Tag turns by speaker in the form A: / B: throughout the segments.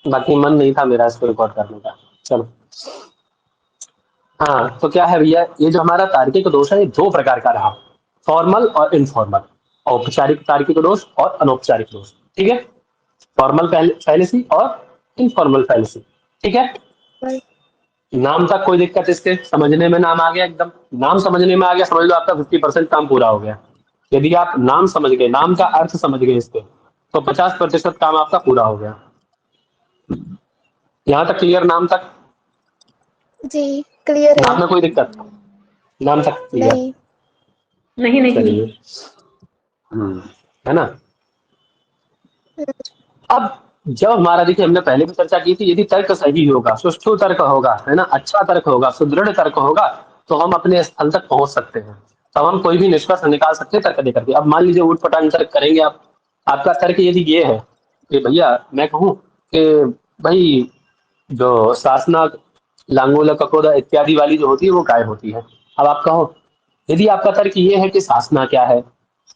A: बाकी मन नहीं था मेरा इसको रिकॉर्ड करने का। चलो, हाँ तो क्या है भैया, ये जो हमारा तार्किक दोष है ये दो प्रकार का रहा, फॉर्मल और इनफॉर्मल, औपचारिक तार्किक दोष और अनौपचारिक दोष। ठीक है, फॉर्मल फैलेसी और इनफॉर्मल फैलेसी। ठीक है, नाम तक कोई दिक्कत, इसके समझने में नाम आ गया एकदम, नाम समझने में आ गया, समझ लो आपका 50% काम पूरा हो गया। यदि आप नाम समझ गए, नाम का अर्थ समझ गए इसके, तो 50% काम आपका पूरा हो गया। यहाँ तक क्लियर? नाम तक,
B: जी क्लियर है।
A: नाम में कोई दिक्कत? नाम तक क्लियर?
B: नहीं।
C: नहीं नहीं।
A: चलिए, है ना। अब जब हमारा, देखिए हमने पहले भी चर्चा की थी, यदि तर्क सही होगा, सुष्ठु तर्क होगा, है ना, अच्छा तर्क होगा, सुदृढ़ तर्क होगा, तो हम अपने स्थल तक पहुंच सकते हैं। तब हम कोई भी निष्कर्ष निकाल सकते हैं तर्क देकर के। अब मान लीजिए ऊट पटांग तर्क करेंगे आप, आपका तर्क यदि ये है कि भैया, मैं कहूँ कि भाई जो शासनाग, लांगोला, ककोदा इत्यादि वाली जो होती है वो गाय होती है। अब आप कहो, यदि आपका तर्क ये है कि शासना क्या है,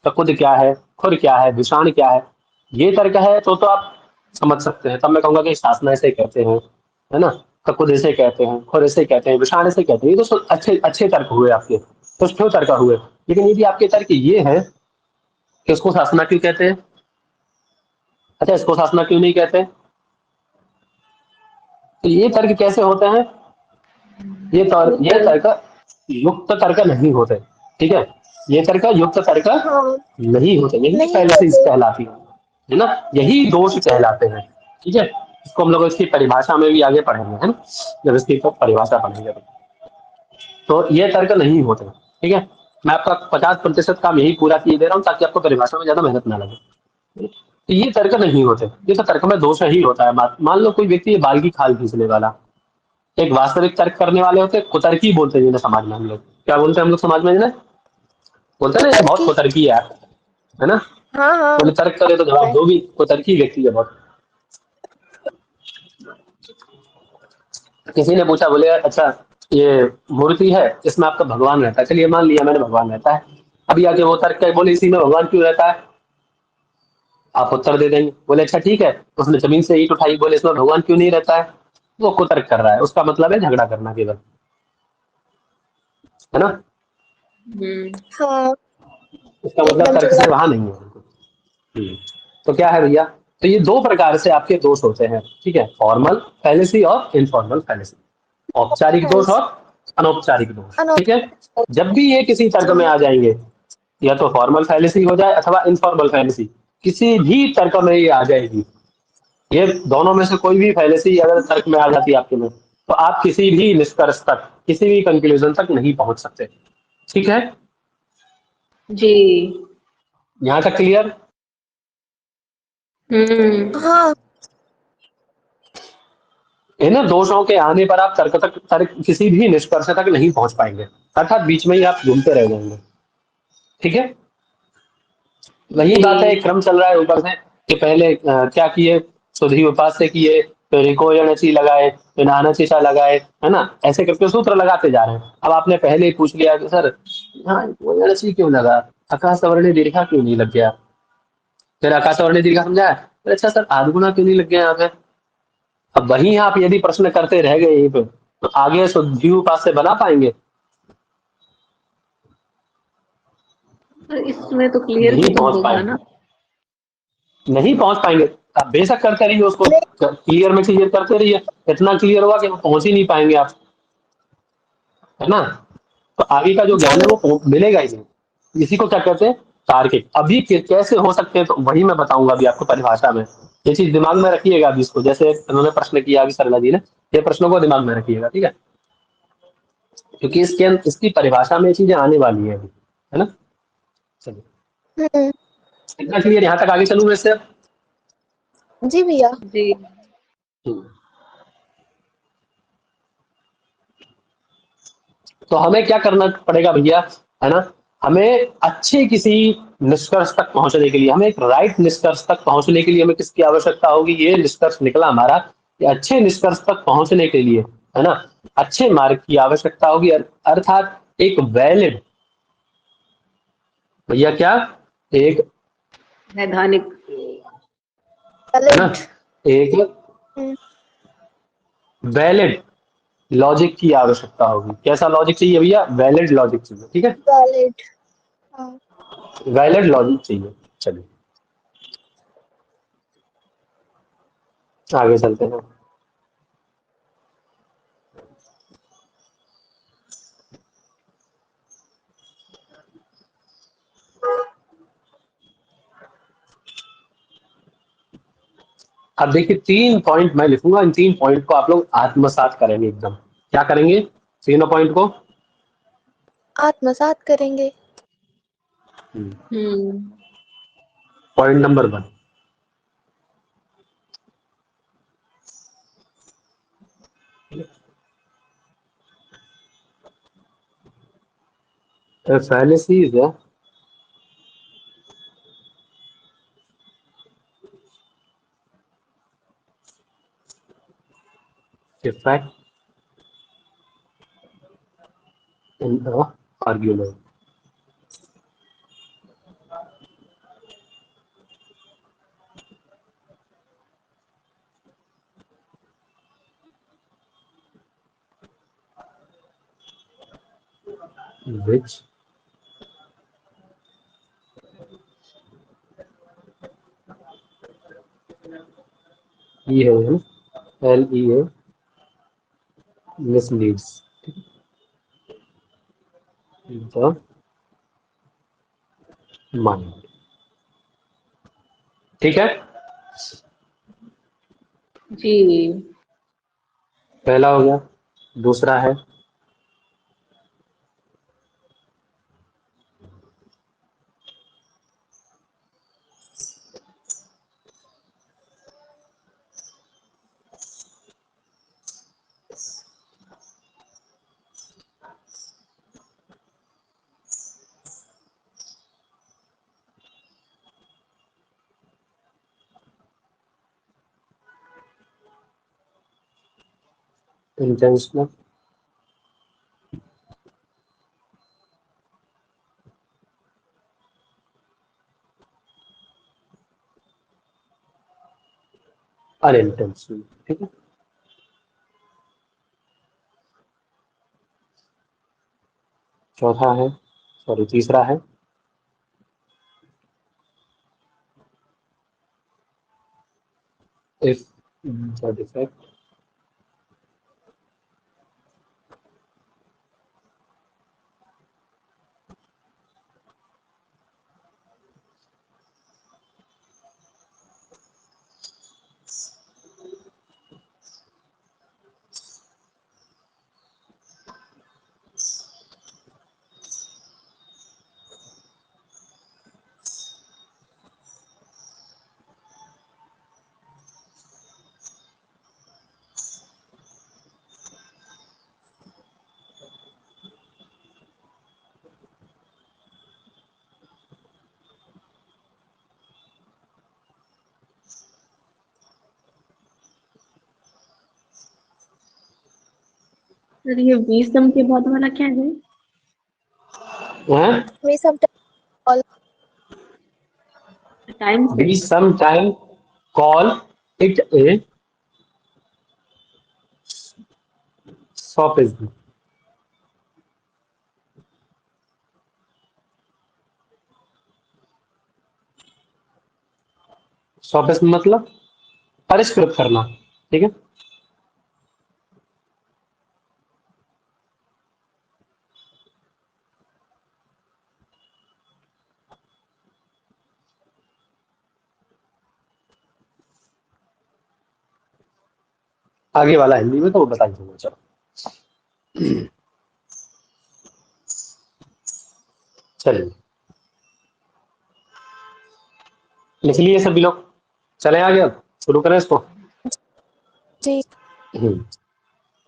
A: ककुद क्या है, खुर क्या है, विषाण क्या है, ये तर्क है, तो आप समझ सकते हैं। तब मैं कहूंगा कि शासना ऐसे कहते हैं, है ना, ककुद ऐसे कहते हैं, खुर ऐसे कहते हैं, विषाण ऐसे कहते हैं। ये तो अच्छे अच्छे तर्क हुए आपके, तो तर्क हुए। लेकिन यदि आपके तर्क ये है कि इसको शासना क्यों कहते हैं, अच्छा इसको शासना क्यों नहीं कहते, तो ये तर्क कैसे होते हैं? ये तर्क युक्त तर्क नहीं होते। ठीक है, ये तर्क युक्त तर्क
B: हाँ।
A: नहीं होते, यही
B: नहीं
A: पहले से
B: होते।
A: कहलाती है ना, यही दोष कहलाते हैं। ठीक है, इसको हम लोग इसकी परिभाषा में भी आगे पढ़ेंगे, है ना, जब इसकी तो परिभाषा पढ़ेंगे तो ये तर्क नहीं होते। ठीक है, मैं आपका 50% काम यही पूरा किए दे रहा हूँ ताकि आपको परिभाषा में ज्यादा मेहनत ना लगे। तो ये तर्क नहीं होते, ये तो तर्क में दोष ही होता है। मान लो कोई व्यक्ति बाल की खाल खींचने वाला, एक वास्तविक तर्क करने वाले होते हैं, कुतर्की बोलते हैं जिन्हें समाज में। हम लोग क्या बोलते हैं, हम लोग समाज में जिन्हें बोलते हैं ना, ये बहुत
B: कुतर्की।
A: कुतर्की है ना।
B: हाँ हाँ।
A: बोले तर्क करे तो जवाब दो भी, कुतर्की व्यक्ति है बहुत। किसी ने पूछा, बोले अच्छा ये मूर्ति है, इसमें आपका भगवान रहता है, चलिए मान लिया मैंने भगवान रहता है। अभी आके वो तर्क है, बोले इसी में भगवान क्यों रहता है, आप उत्तर दे देंगे। बोले अच्छा ठीक है, उसने जमीन से ईंट उठाई, बोले इसमें भगवान क्यों नहीं रहता है, वो कुतर्क कर रहा है, उसका मतलब है झगड़ा करना केवल, है ना।
B: हाँ
A: इसका मतलब
B: एकदम
A: तर्क
B: झगड़ा।
A: से वहां नहीं है। तो क्या है भैया, तो ये दो प्रकार से आपके दोष होते हैं। ठीक है, फॉर्मल फैलेसी और इनफॉर्मल फैलेसी, औपचारिक दोष और अनौपचारिक दोष। ठीक है, जब भी ये किसी तर्क में आ जाएंगे, या तो फॉर्मल फैलेसी हो जाए अथवा इनफॉर्मल फैलेसी, किसी भी तर्क में ये आ जाएगी, ये दोनों में से कोई भी फैलेसी अगर तर्क में आ जाती है आपके में, तो आप किसी भी निष्कर्ष तक, किसी भी कंक्लूजन तक नहीं पहुंच सकते। ठीक है,
C: जी।
A: यहाँ तक क्लियर?
B: हाँ।
A: इन दोषों के आने पर आप तर्क किसी भी निष्कर्ष तक नहीं पहुंच पाएंगे, अर्थात बीच में ही आप घूमते रह जाएंगे। ठीक है, वही बात है, एक
C: जी।
A: क्रम चल रहा है ऊपर से कि पहले क्या किए, सुधी उपास्य किए, फिर रिको णची लगाए, फिर नानचिशा लगाए, है ना, ऐसे करके सूत्र लगाते जा रहे हैं। अब आपने पहले ही पूछ लिया कि सर हाँ णची क्यों लगा, आकाश सवर्ण दीर्घा क्यों नहीं लग गया, फिर आकाश सवर्ण दीर्घा समझाया, फिर अच्छा सर आधगुना क्यों नहीं लग गया यहाँ पे। अब वहीं आप यदि प्रश्न करते रह गए यहीं पे, तो आगे शुद्धि उपास्य बना पाएंगे?
C: इसमें तो क्लियर भी
A: नहीं
C: तो
A: पहुंच
C: होगा ना।
A: पाएंगे, नहीं पहुंच पाएंगे। आप बेशक करते रहिए उसको,
B: नहीं।
A: क्लियर में क्लियर करते रहिए, इतना क्लियर होगा कि वो पहुंच ही नहीं पाएंगे आप, है ना। तो आगे का जो ज्ञान है वो मिलेगा ही नहीं। इसी को क्या कहते हैं, तार्किक। अभी कैसे हो सकते हैं, तो वही मैं बताऊंगा अभी आपको परिभाषा में। ये चीज दिमाग में रखिएगा अभी इसको, जैसे उन्होंने प्रश्न किया अभी सरला जी ने, ये प्रश्नों को दिमाग में रखिएगा। ठीक है, क्योंकि इसकी परिभाषा में ये चीजें आने वाली है अभी, है ना। चलिए,
B: हम्म।
A: इतना क्लियर, यहाँ तक आगे चलूँ वैसे।
B: जी भैया।
C: जी।
A: तो हमें क्या करना पड़ेगा भैया, है ना, हमें अच्छे किसी निष्कर्ष तक पहुंचने के लिए, हमें एक राइट निष्कर्ष तक पहुंचने के लिए हमें किसकी आवश्यकता होगी, ये निष्कर्ष निकला हमारा कि अच्छे निष्कर्ष तक पहुंचने के लिए, है ना, अच्छे मार्ग की आवश्यकता होगी, अर्थात एक वैलिड, भैया क्या, एक,
C: वैधानिक।
A: है ना,
B: वैलिड।
A: एक वैलिड लॉजिक की आवश्यकता होगी। कैसा लॉजिक चाहिए भैया? वैलिड लॉजिक चाहिए। ठीक है,
B: वैलिड। हाँ।
A: वैलिड लॉजिक चाहिए। चलिए आगे चलते हैं। अब देखिए 3 पॉइंट मैं लिखूंगा, इन 3 पॉइंट को आप लोग आत्मसात करेंगे एकदम। क्या करेंगे? तीनों पॉइंट को
B: आत्मसात करेंगे।
A: Point number 1, a fallacy is a defect in the argument which LEA misleads the mind। ठीक है,
C: जी।
A: पहला हो गया। दूसरा है intentional unintentional। ठीक है, चौथा है, सॉरी तीसरा है if the defect
C: सर ये wisdom के बाद वाला क्या है?
B: We sometimes call
C: टाइम से
A: we sometime call it a sophism। sophism मतलब परिष्कृत करना। ठीक है, आगे वाला हिंदी में तो वो बता दूंगा। चलो चलिए लिख लिए सभी लोग, चले आगे, अब शुरू करें इसको।
B: जी।
A: हम्म,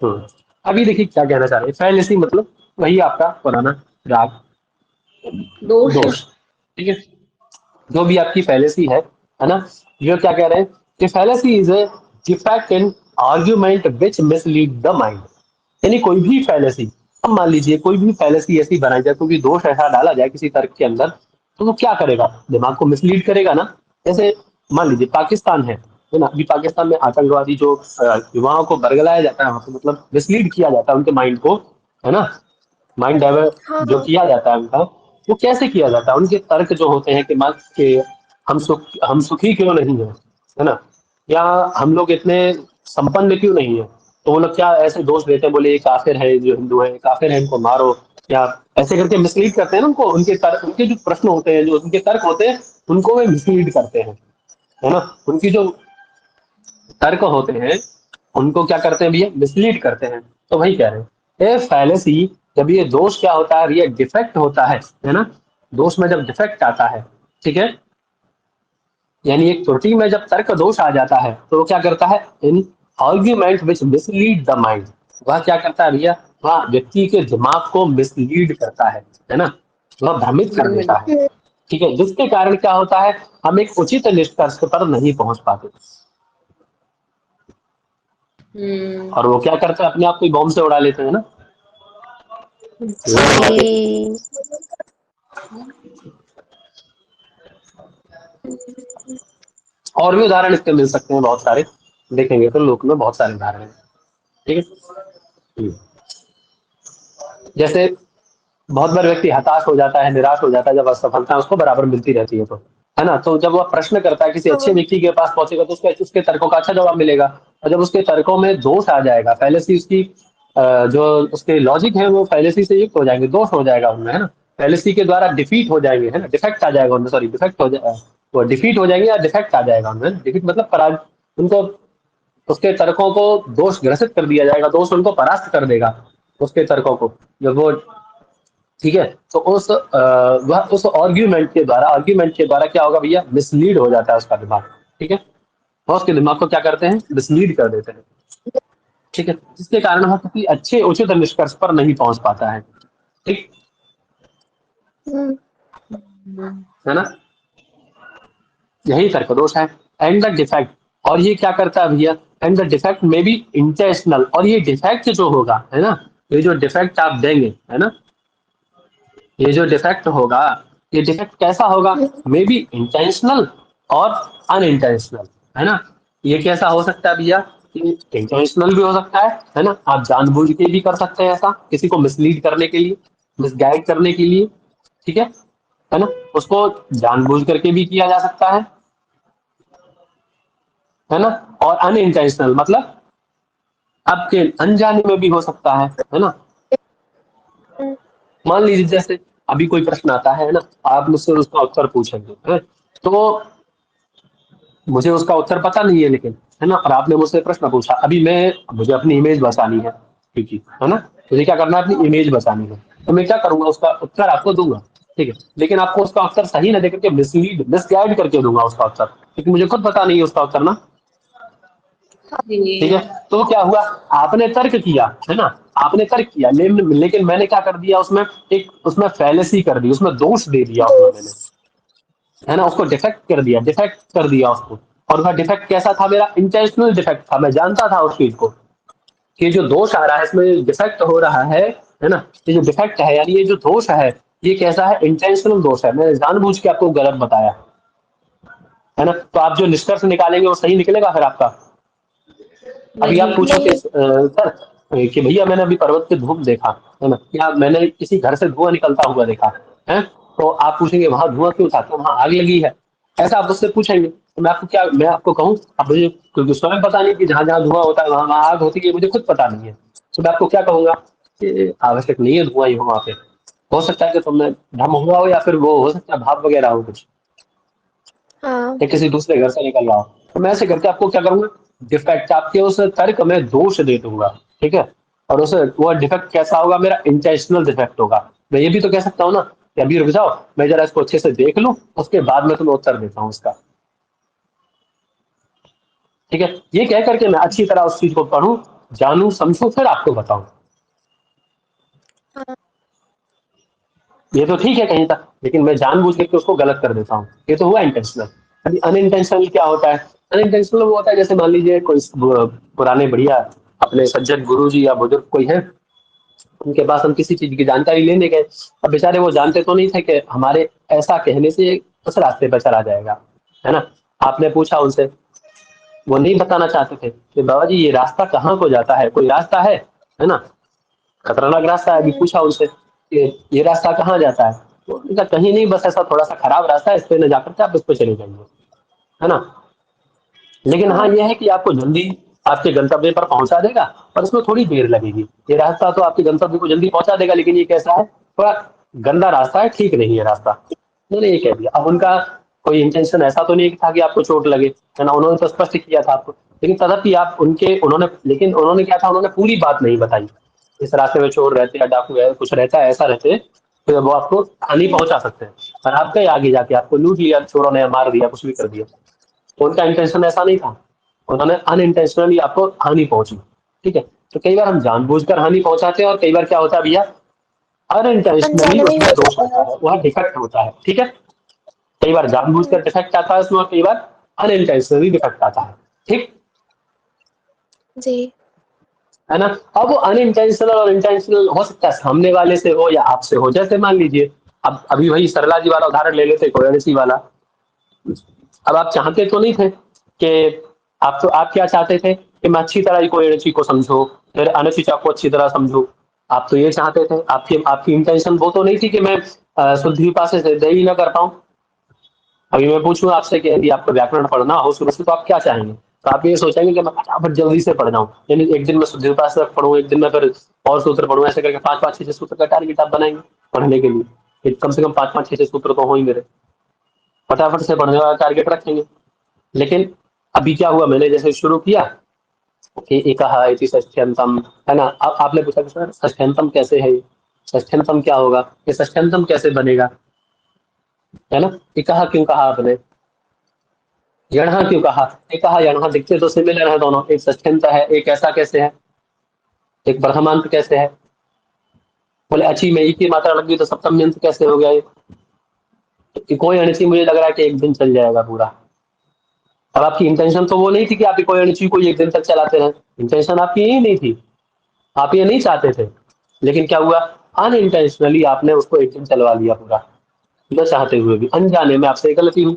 A: हम्म। अभी देखिए क्या कहना चाह रहे हैं। फैलेसी मतलब वही आपका पुराना राग
C: दोष।
A: दोष। ठीक है, जो भी आपकी फैलेसी है ना, जो क्या कह रहे हैं कि fallacy is a defect in argument which mislead the mind. यानी कोई भी फैलेसी, अब मान लीजिए कोई भी फैलेसी ऐसी बनाई जाए, क्योंकि दोष ऐसा डाला जाए किसी तर्क के अंदर, तो वो क्या करेगा? दिमाग को मिसलीड करेगा ना। जैसे मान लीजिए पाकिस्तान है, है ना। अभी पाकिस्तान में आतंकवादी जो युवाओं को बरगलाया जाता है वहाँ पे, मतलब मिसलीड किया जाता है उनके माइंड को, है ना, माइंड डाइवर्ट
B: हाँ
A: जो किया जाता है उनका, वो कैसे किया जाता है? उनके तर्क जो होते हैं कि मान के हम सुखी क्यों नहीं है ना, या हम लोग इतने संपन्न क्यों नहीं है, तो वो लोग क्या ऐसे दोष देते हैं, बोले ये काफिर है, जो हिंदू है काफिर है, इनको मारो, या ऐसे करके मिसलीड करते हैं ना उनको। उनके तर्क, उनके जो प्रश्न होते हैं, जो उनके तर्क होते हैं, उनको वे मिसलीड करते हैं, है ना। उनकी जो तर्क होते हैं उनको क्या करते हैं भैया, मिसलीड करते हैं। तो वही कह रहे हैं ए फैलेसी, जब ये दोष क्या होता है, ये डिफेक्ट होता है ना। दोष में जब डिफेक्ट आता है, ठीक है, यानी एक त्रुटि में जब तर्क दोष आ जाता है, तो वो क्या करता है, in argument which mislead the mind, वह क्या करता है भैया, वह व्यक्ति के दिमाग को मिसलीड करता है ना, वह भ्रमित कर देता है, ठीक है, जिसके कारण क्या होता है, हम एक उचित निष्कर्ष पर नहीं पहुंच पाते। और वो क्या करते हैं, अपने आप को ही बॉम्ब से उड़ा लेते हैं ना।
B: जी।
A: और भी उदाहरण इसके मिल सकते हैं बहुत सारे, देखेंगे तो लोक में बहुत सारे उदाहरण हैं, ठीक है। जैसे बहुत बार व्यक्ति हताश हो जाता है, निराश हो जाता है, जब असफलता उसको बराबर मिलती रहती है, तो है ना, तो जब वह प्रश्न करता है किसी अच्छे व्यक्ति के पास पहुंचेगा, तो उसके तर्कों का अच्छा जवाब मिलेगा। और जब उसके तर्कों में दोष आ जाएगा, फैलेसी उसकी जो उसके लॉजिक है वो फैलेसी से युक्त हो जाएंगे, दोष हो जाएगा उनमें, है ना, फैलेसी के द्वारा डिफीट हो जाएंगे, है ना, डिफेक्ट आ जाएगा उनमें, सॉरी डिफेक्ट हो जाएगा, वो डिफीट हो जाएंगे या डिफेक्ट आ जाएगा उनमें, डिफीट मतलब पराज, उनको उसके तर्कों को दोष ग्रसित कर दिया जाएगा, दोष उनको परास्त कर देगा उसके तर्कों को, जब वो, ठीक है। तो वह उस आर्ग्यूमेंट के द्वारा क्या होगा भैया, मिसलीड हो जाता है उसका दिमाग, ठीक है, वह उसके दिमाग को क्या करते हैं, मिसलीड कर देते हैं, ठीक है, जिसके कारण वह किसी अच्छे उचित निष्कर्ष पर नहीं पहुंच पाता है, ठीक है ना। यही तर्क दोष है। एंड द डिफेक्ट, और ये क्या करता है भैया, एंड द डिफेक्ट में बी इंटेंशनल, और ये डिफेक्ट जो होगा, है ना, ये जो डिफेक्ट आप देंगे, है ना, ये जो डिफेक्ट होगा, ये डिफेक्ट कैसा होगा, मे बी इंटेंशनल और अनइंटेंशनल, है ना। ये कैसा हो सकता है भैया, इंटेंशनल भी हो सकता है ना, आप जानबूझ के भी कर सकते हैं ऐसा, किसी को मिसलीड करने के लिए, मिसगाइड करने के लिए, ठीक है ना, उसको जानबूझ करके भी किया जा सकता है ना, और अनइंटेंशनल मतलब आपके अनजाने में भी हो सकता है ना। मान लीजिए जैसे अभी कोई प्रश्न आता है ना, आप मुझसे उसका उत्तर पूछेंगे, है? तो मुझे उसका उत्तर पता नहीं है, लेकिन है ना, और आपने मुझसे प्रश्न पूछा, अभी मैं, मुझे अपनी इमेज बचानी है, क्योंकि है ना, मुझे क्या करना है, अपनी इमेज बचानी है, तो मैं क्या करूंगा, उसका उत्तर आपको दूंगा, ठीक है, लेकिन आपको उसका उत्तर सही ना देकर के मिसगाइड करके दूंगा उसका उत्तर, क्योंकि मुझे खुद पता नहीं है उसका उत्तर ना, ठीक है। तो क्या हुआ, आपने तर्क किया, है ना, आपने तर्क किया, लेकिन मैंने क्या कर दिया, उसमें फैलेसी कर दी, उसमें दोष दे दिया उसमें मैंने, है ना, उसको डिफेक्ट कर दिया उसको। और वह डिफेक्ट कैसा था, मेरा इंटेंशनल डिफेक्ट था, मैं जानता था उस चीज को कि जो दोष आ रहा है, इसमें डिफेक्ट हो रहा है ना, ये जो डिफेक्ट है, यानी ये जो दोष है, ये कैसा है, इंटेंशनल दोष है, मैंने जानबूझ के आपको गलत बताया, है ना। तो आप जो निष्कर्ष निकालेंगे वो सही निकलेगा फिर आपका। अभी आप पूछोगे सर कि भैया मैंने अभी पर्वत पे धूप देखा, है ना, या मैंने किसी घर से धुआं निकलता हुआ देखा, है, तो आप पूछेंगे वहां धुआं क्यों था, तो वहां आग लगी है, ऐसा आप मुझसे पूछेंगे, तो मैं आपको कहूँ, अब मुझे क्योंकि स्वयं पता नहीं कि जहां जहां धुआं होता है वहां वहां आग होती है, मुझे खुद पता नहीं है, तो मैं आपको क्या कहूंगा कि आवश्यक नहीं है धुआं ही हो वहां पे, हो सकता है कि तुमने भ्रम हुआ हो, या फिर वो हो सकता है भाप वगैरह हो कुछ,
B: हाँ।
A: या किसी दूसरे घर से निकल रहा हो। तो मैं ऐसे करके आपको क्या करूंगा, डिफेक्ट आपके उस तर्क में दोष दे दूंगा, ठीक है, और उस वो डिफेक्ट कैसा होगा, मेरा इंटेंशनल डिफेक्ट होगा। मैं ये भी तो कह सकता हूँ ना कि अभी रुक जाओ, मैं जरा इसको अच्छे से देख लूं, उसके बाद मैं तुम्हें उत्तर देता हूँ इसका, ठीक है। ये कह करके मैं अच्छी तरह उस चीज को पढ़ूं, जानू, समझू, फिर आपको बताऊं।
B: हाँ।
A: ये तो ठीक है कहीं तक, लेकिन मैं जानबूझ करके उसको गलत कर देता हूँ, ये तो हुआ इंटेंशनल। अभी अनइंटेंशनल क्या होता है, अनइंटेंशनल वो होता है जैसे मान लीजिए कोई पुराने बढ़िया अपने सज्जन गुरु जी या बुजुर्ग कोई है, उनके पास हम किसी चीज की जानकारी लेने गए, अब बेचारे वो जानते तो नहीं थे कि हमारे ऐसा कहने से उस रास्ते पर चला जाएगा, है ना। आपने पूछा उनसे, वो नहीं बताना चाहते थे कि बाबा जी ये रास्ता कहाँ को जाता है, कोई रास्ता है ना, खतरनाक रास्ता है। अभी पूछा उनसे कि ये रास्ता कहाँ जाता है, तो उन्होंने कहा कहीं नहीं, बस ऐसा थोड़ा सा खराब रास्ता है, इस पे न जाकर के आप इस पे चले जाइए, है ना। लेकिन हाँ ये है कि आपको जल्दी आपके गंतव्य पर पहुंचा देगा और इसमें थोड़ी देर लगेगी। ये रास्ता तो आपके गंतव्य को जल्दी पहुंचा देगा, लेकिन ये कैसा है, थोड़ा गंदा रास्ता है, ठीक नहीं है रास्ता। उन्होंने ये कह दिया। अब उनका कोई इंटेंशन ऐसा तो नहीं था कि आपको चोट लगे, है ना, उन्होंने तो स्पष्ट किया था आपको, लेकिन तदपि आप उनके उन्होंने लेकिन उन्होंने क्या था, उन्होंने पूरी बात नहीं बताई। इस रास्ते में चोर रहते या डाकू है, कुछ रहता है, ऐसा रहते तो वो आपको हानि पहुंचा सकते हैं, और आपके आगे जाके आपको लूट लिया चोरों ने, मार दिया, कुछ भी कर दिया। उनका इंटेंशन ऐसा नहीं था, उन्होंने अनइंटेंशनली आपको हानि पहुंची। ठीक है, तो कई बार हम जानबूझकर हानि पहुंचाते हैं और कई बार क्या होता है भैया, अनइंटेंशनली
B: अनजाने में ही
A: उसमें
B: हो
A: दोष
B: जाता
A: आता
B: है।
A: है, वह डिफेक्ट होता है। ठीक है, कई बार जानबूझकर डिफेक्ट आता है उसमें और कई बार अनइंटेंशनली डिफेक्ट आता है। ठीक
B: जी।
A: है ना। अब वो अनइंटेंशनल और इंटेंशनल हो सकता है सामने वाले से हो या आपसे हो। जैसे मान लीजिए, अब अभी वही सरला जी वाला उदाहरण ले लेते, कोयणसी वाला। अब आप चाहते तो नहीं थे कि आप क्या चाहते थे कि मैं अच्छी तरह कोयणसी को समझो, फिर अनुशिचा को अच्छी तरह समझो। आप तो ये चाहते थे, आपकी आपकी इंटेंशन वो तो नहीं थी कि मैं शुद्ध विपा से सिद्ध ही ना कर पाऊं। अभी मैं पूछूं आपसे कि यदि आपको व्याकरण पढ़ना हो शुरू से, तो आप क्या चाहेंगे, तो आप ये सोचेंगे कि मैं फटाफट जल्दी से पढ़ जाऊं, यानी एक दिन में शुद्ध विपा से पढ़ूं, एक दिन में फिर और सूत्र पढ़ूं, ऐसे करके 5-5 6 सूत्र का टारगेट आप बनाएंगे पढ़ने के लिए, कि कम से कम 5-5 6 सूत्र तो हो ही मेरे, फटाफट से पढ़ने वाला टारगेट रखेंगे। लेकिन अभी क्या हुआ, मैंने जैसे शुरू किया कि एकः इति षष्ठ्यंतम, है ना। अब आपने पूछा कि सर षष्ठ्यंतम कैसे है, षष्ठ्यंतम क्या होगा, ये षष्ठ्यंतम कैसे बनेगा, है ना। एकः क्यों कहा आपने, यणः क्यों कहा, एकः यणः दिखते तो सिमिलर है दोनों, एक षष्ठ्यंत है, एक ऐसा कैसे है, एक प्रथमांत कैसे है। बोले अच्छी में ई की मात्रा लग गई तो सप्तम यंत्र कैसे हो गया ये, कोई अणिची मुझे लग रहा है कि एक दिन चल जाएगा पूरा। अब आपकी इंटेंशन तो वो नहीं थी कि आप कोई अणिची को एक दिन तक चलाते रहें, इंटेंशन आपकी यही नहीं थी, आप ये नहीं चाहते थे। लेकिन क्या हुआ, अनइंटेंशनली आपने उसको एक दिन चलवा लिया पूरा, न चाहते हुए भी, अनजाने में आपसे गलती हुई,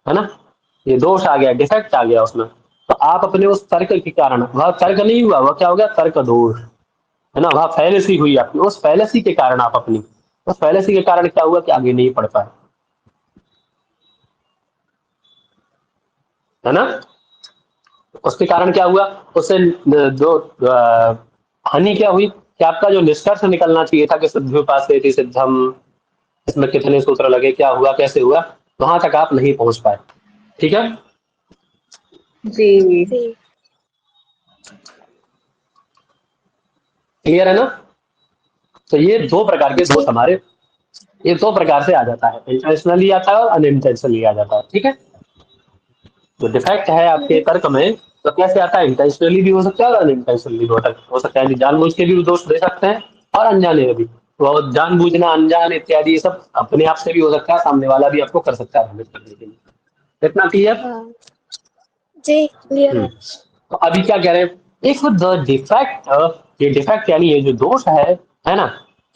A: है ना। ये दोष आ गया, डिफेक्ट आ गया उसमें। तो आप अपने उस तर्क के कारण, वह तर्क नहीं हुआ, वह क्या हो गया, तर्क दोष, है ना, वह फैलेसी हुई आपकी, उस फैलेसी के कारण आप अपनी, उस फैलेसी के कारण क्या हुआ कि आगे नहीं पढ़ पाए, है ना। उसके कारण क्या हुआ, उससे जो हानि क्या हुई कि आपका जो निष्कर्ष निकलना चाहिए था कि सिद्ध्युपासेति सिद्धम, इसमें कितने सूत्र लगे, क्या हुआ, कैसे हुआ, वहां तक आप नहीं पहुंच पाए। ठीक है,
C: जी।
B: जी।
A: क्लियर है ना। तो ये दो प्रकार के दोष
B: जी।
A: हमारे, ये दो प्रकार से आ जाता है, इंटेंशनली आता है और अनइंटेंशनली आ जाता है। ठीक है, तो डिफेक्ट है आपके तर्क में, तो कैसे आता है, इंटेंशनली भी हो सकता है और अनइंटेंशनली भी हो सकता है, जानबूझ के भी दोष दे सकते हैं और अनजाने में भी। तो जानबूझना, अनजान इत्यादि ये सब अपने आप से भी हो सकता है, सामने वाला भी आपको कर सकता है भ्रमित करने के लिए। इतना क्लियर।
B: हाँ। जी क्लियर है।
A: तो अभी क्या कह रहे हैं, इफ द डिफेक्ट, ये डिफेक्ट यानी ये जो दोष है ना,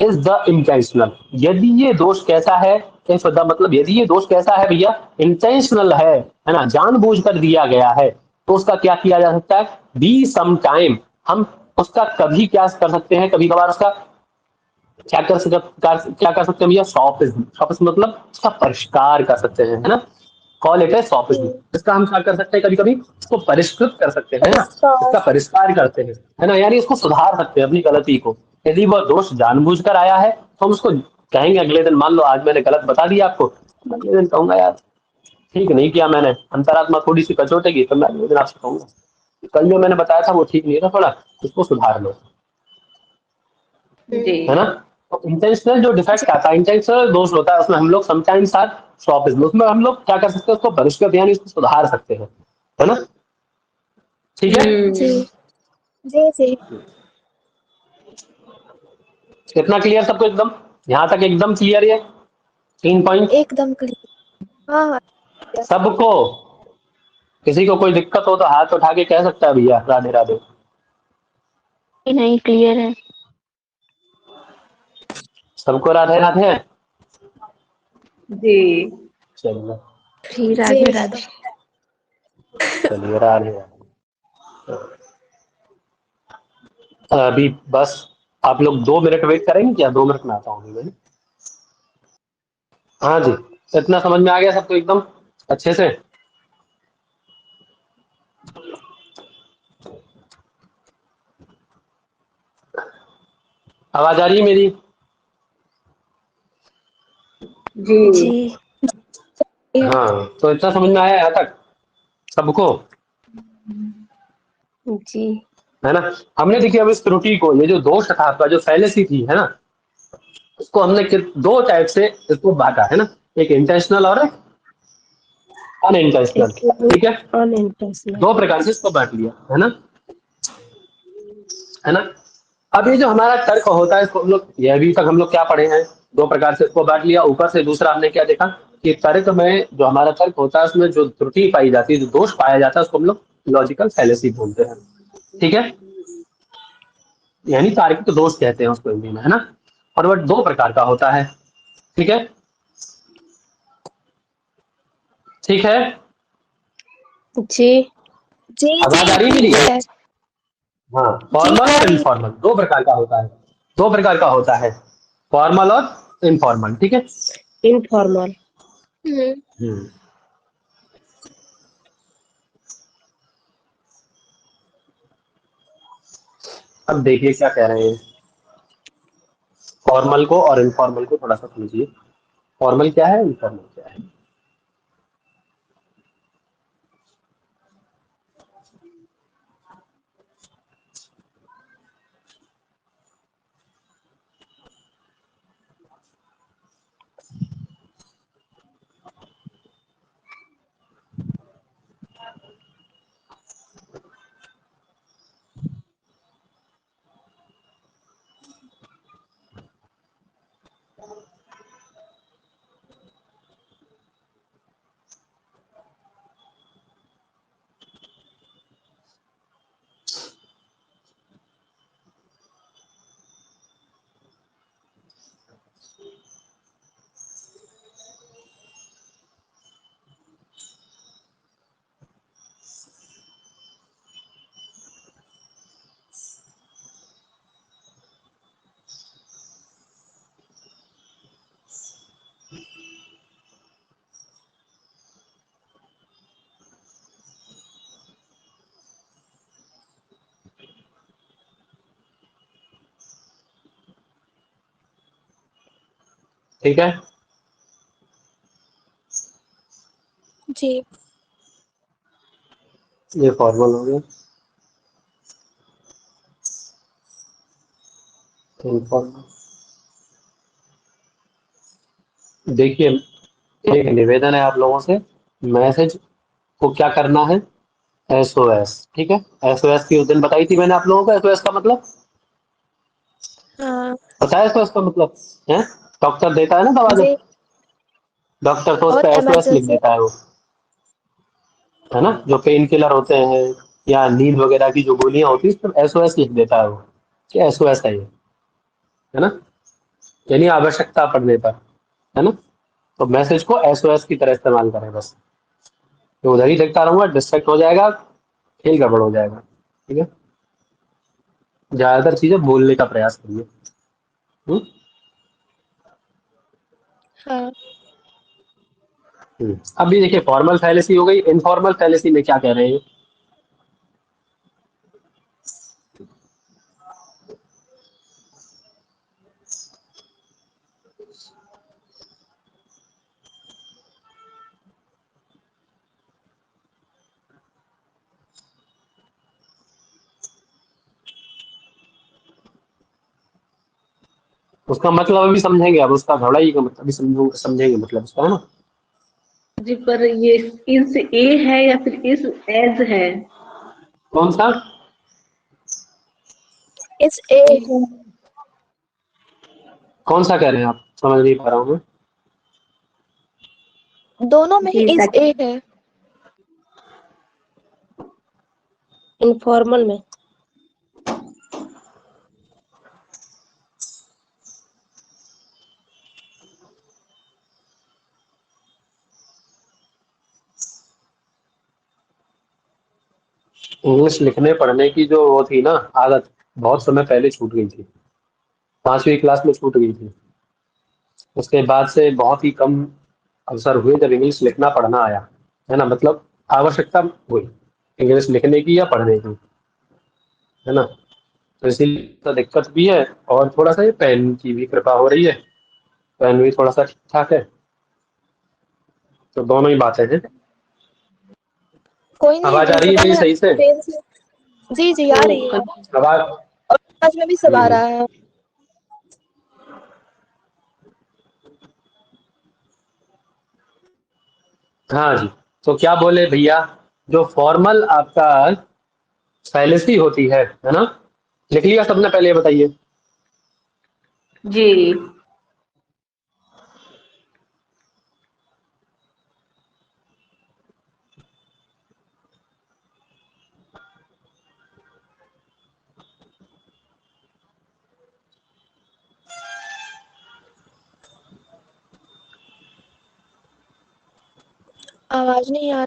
A: इज द इंटेंशनल, यदि ये दोष कैसा है, इफ द मतलब यदि ये दोष कैसा है भैया, इंटेंशनल है ना, जानबूझकर दिया गया है, तो उसका क्या किया जा सकता है, बी सम टाइम, हम उसका कभी क्या कर सकते हैं, कभी कभार उसका क्या कर सकते हैं भैया, सॉपिज्म, सॉपिज्म मतलब उसका परिष्कार कर सकते हैं, है ना, कॉल इट ए सॉपिज्म।
B: जी।
A: इसका हम क्या कर सकते हैं, कभी कभी इसको परिष्कृत कर सकते हैं ना,
B: परिष्कार।
A: इसका परिष्कार करते हैं, है ना, यानी इसको सुधार सकते हैं अपनी गलती को। यदि वह दोष जानबूझकर आया है तो हम उसको कहेंगे अगले दिन, मान लो आज मैंने गलत बता दिया आपको, अगले दिन कहूंगा यार ठीक नहीं किया मैंने, अंतरात्मा थोड़ी सी कचोटेगी, तो मैं अगले दिन आपसे कहूंगा कल जो मैंने बताया था वो ठीक नहीं था, थोड़ा इसको सुधार लो,
C: जी।
A: है ना। तो इंटेंशनल जो डिफेक्ट आता है, इंटेंशनल दोष होता है, उसमें हम लोग समटाइम्स आर शॉपिज्म, उसमें हम लोग क्या कर सकते हैं, उसको परिष्कृत यानी उसको सुधार सकते हैं, है ना। ठीक है,
B: जी। जी। जी।
A: कितना क्लियर सबको, एकदम यहाँ तक एकदम क्लियर है, 3 पॉइंट
B: एकदम क्लियर। हाँ हाँ।
A: सबको। किसी को कोई दिक्कत हो तो हाथ उठा के कह सकता है भैया राधे राधे।
B: नहीं क्लियर है।
A: सबको राधे राधे।
C: जी।
A: चलिए,
B: जी राधे राधे।
A: चलिए राधे राधे। अभी बस आप लोग 2 मिनट वेट करेंगे क्या? 2 मिनट में आता हूँ अभी मैं। हाँ जी, इतना समझ में आ गया सबको एकदम अच्छे से? आवाज आ रही है मेरी?
C: जी
B: जी
A: हाँ, तो इतना समझ में आया यहाँ तक सबको,
B: जी
A: है ना? हमने देखिए अब इस त्रुटि को, ये जो दोष था आपका, जो फैलेसी थी, है ना, उसको हमने 2 टाइप से इसको बांटा, है ना, एक इंटेंशनल और एक अनइंटेंशनल।
B: एक
A: ठीक है,
B: अनइंटेंशनल।
A: 2 प्रकार से इसको बांट लिया, है ना, है ना। अब ये जो हमारा तर्क होता है, इसको हम लोग, ये अभी तक हम लोग क्या पढ़े हैं, 2 प्रकार से इसको बांट लिया। ऊपर से दूसरा हमने क्या देखा कि तर्क में जो हमारा तर्क होता है, उसमें जो त्रुटि पाई जाती है, जो दोष पाया जाता है, उसको हम लोग लॉजिकल फैलेसी बोलते हैं। ठीक है, यानी तार्किक दोष कहते हैं उसको हिंदी में, है ना। और वह 2 प्रकार का होता है। ठीक है, ठीक है,
B: जी जी
A: आवाज आ
B: जी
A: रही है मेरी?
B: क्लियर।
A: हाँ,
B: जी
A: फॉर्मल
B: आ
A: और
B: रही।
A: इनफॉर्मल 2 प्रकार का होता है। 2 प्रकार का होता है, फॉर्मल और इनफॉर्मल। ठीक है।
B: इनफॉर्मल।
A: हम्म। अब देखिए क्या कह रहे हैं, फॉर्मल को और इनफॉर्मल को थोड़ा सा समझिए। फॉर्मल क्या है, इनफॉर्मल क्या है? ठीक है,
B: जी
A: ये फॉर्मल हो गया। इनफॉर्मल, देखिए एक निवेदन है आप लोगों से, मैसेज को क्या करना है, एसओएस। ठीक है, एसओएस की उस दिन बताई थी मैंने आप लोगों को, एसओएस का मतलब
B: हाँ
A: पता है? एसओएस का मतलब है, डॉक्टर देता है ना दवा जब,
B: जी।
A: डॉक्टर तो उस
B: और
A: पर एसओएस लिख
B: इमरजेंसी।
A: देता है वो, है ना, जो पेन किलर होते हैं या नींद वगैरह की जो गोलियां होती है, उस पर एसओएस लिख देता है वो, कि एसओएस है ये, है ना, यानी आवश्यकता पड़ने पर, है ना। तो मैसेज को एसओएस की तरह इस्तेमाल करें बस, तो उधर ही देखता रहूंगा, डिस्ट्रैक्ट हो जाएगा, खेल गड़बड़ हो जाएगा। ठीक है, ज्यादातर चीजें बोलने का प्रयास करिए। हम्म?
B: हाँ
A: अभी देखिए फॉर्मल फैलेसी हो गई, इनफॉर्मल फैलेसी में क्या कह रहे हैं, उसका मतलब अभी समझेंगे, अब उसका घबराई का मतलब अभी समझेंगे मतलब उसका, है ना।
C: जी, पर ये इस ए है या फिर इस एज है?
A: कौन सा?
B: It's a.
A: कौन सा कह रहे हैं आप, समझ नहीं पा रहा हूँ मैं।
B: दोनों में ही
C: जी
B: इस
C: ताकि
B: ए है। इनफॉर्मल में।
A: इंग्लिश लिखने पढ़ने की जो वो थी ना आदत, बहुत समय पहले छूट गई थी, 5वीं क्लास में छूट गई थी। उसके बाद से बहुत ही कम अवसर हुए जब इंग्लिश लिखना पढ़ना आया, है ना, मतलब आवश्यकता हुई इंग्लिश लिखने की या पढ़ने की, है ना। तो इसीलिए तो दिक्कत भी है, और थोड़ा सा ये पेन की भी कृपा हो रही है, पेन भी थोड़ा सा ठीक ठाक है, तो दोनों ही बातें हैं।
B: कोई नहीं,
A: आवाज आ
B: मिल
A: रही है मेरी
B: सकता है
A: सही से?
B: पेन से। जी जी आ रही है।
A: आवाज।
B: और आज में भी सब आ रहा है।
A: हाँ जी, तो क्या बोले भैया, जो फॉर्मल आपका फैलेसी होती है ना, लिख लिया सबने, पहले ये बताइए।
C: जी।
B: आवाज नहीं आ